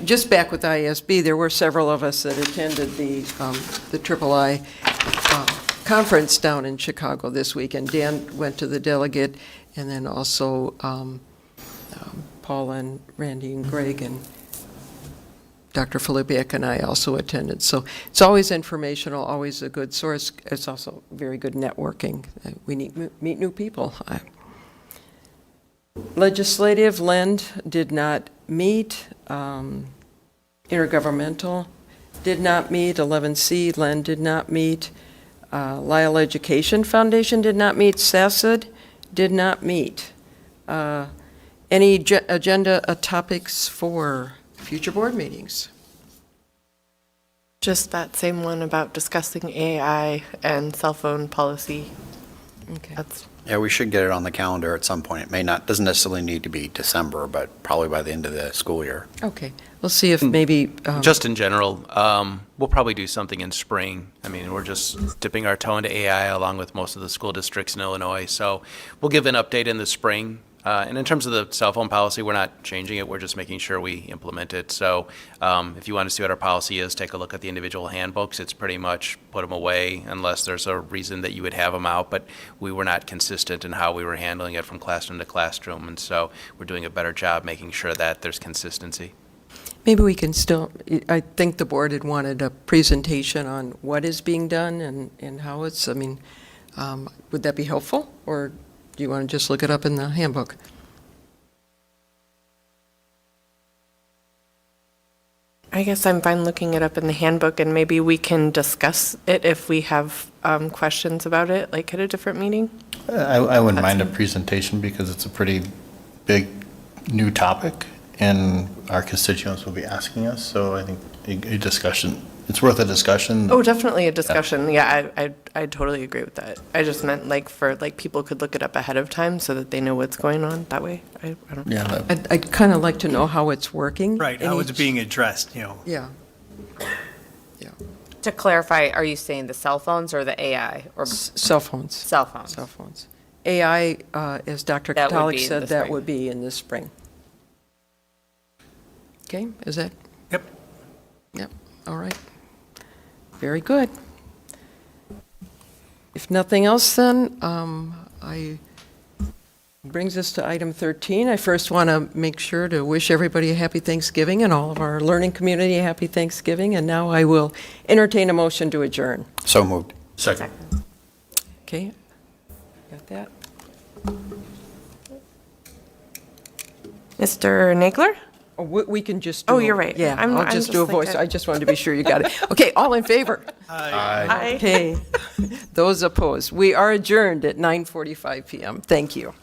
just back with ISB, there were several of us that attended the III conference down in Chicago this week, and Dan went to the delegate, and then also Paul and Randy and Greg and Dr. Filipiak and I also attended. So it's always informational, always a good source. It's also very good networking. We meet new people. Legislative, LEND did not meet. Intergovernmental did not meet. 11C, LEND did not meet. Lisle Education Foundation did not meet. SACID did not meet. Any agenda topics for future board meetings? Just that same one about discussing AI and cell phone policy. Okay. That's Yeah, we should get it on the calendar at some point. It may not, doesn't necessarily need to be December, but probably by the end of the school year. Okay. We'll see if maybe. Just in general, we'll probably do something in spring. I mean, we're just dipping our toe into AI along with most of the school districts in Illinois. So we'll give an update in the spring. And in terms of the cell phone policy, we're not changing it. We're just making sure we implement it. So if you want to see what our policy is, take a look at the individual handbooks. It's pretty much put them away unless there's a reason that you would have them out. But we were not consistent in how we were handling it from classroom to classroom. And so we're doing a better job making sure that there's consistency. Maybe we can still, I think the board had wanted a presentation on what is being done and how it's, I mean, would that be helpful? Or do you want to just look it up in the handbook? I guess I'm fine looking it up in the handbook, and maybe we can discuss it if we have questions about it, like at a different meeting. I wouldn't mind a presentation because it's a pretty big new topic, and our constituents will be asking us, so I think a discussion, it's worth a discussion. Oh, definitely a discussion. Yeah, I totally agree with that. I just meant like people could look it up ahead of time so that they know what's going on that way. I don't. Yeah, I'd kind of like to know how it's working. Right, in how it's each- being addressed, Yeah. Yeah. To clarify, are you saying the cell phones or the AI or Cell phones. cell phones? Cell phones. AI, as Dr. That would Katalik be in said, the that spring. would be in the spring. Okay, is that? Yep. Yep, all right. Very good. If nothing else, then, brings us to item 13. I first want to make sure to wish everybody a happy Thanksgiving and all of our learning community a happy Thanksgiving. And now I will entertain a motion to adjourn. So moved. second. Okay, got that? Mr. Nagler? Oh, we can just do. Oh, you're right. Yeah, I'm I'll just do a just like voice. that. I just wanted to be sure you got it. Okay, all in favor? Hi. Okay. Those opposed. We are adjourned at 9:45 PM. Thank you.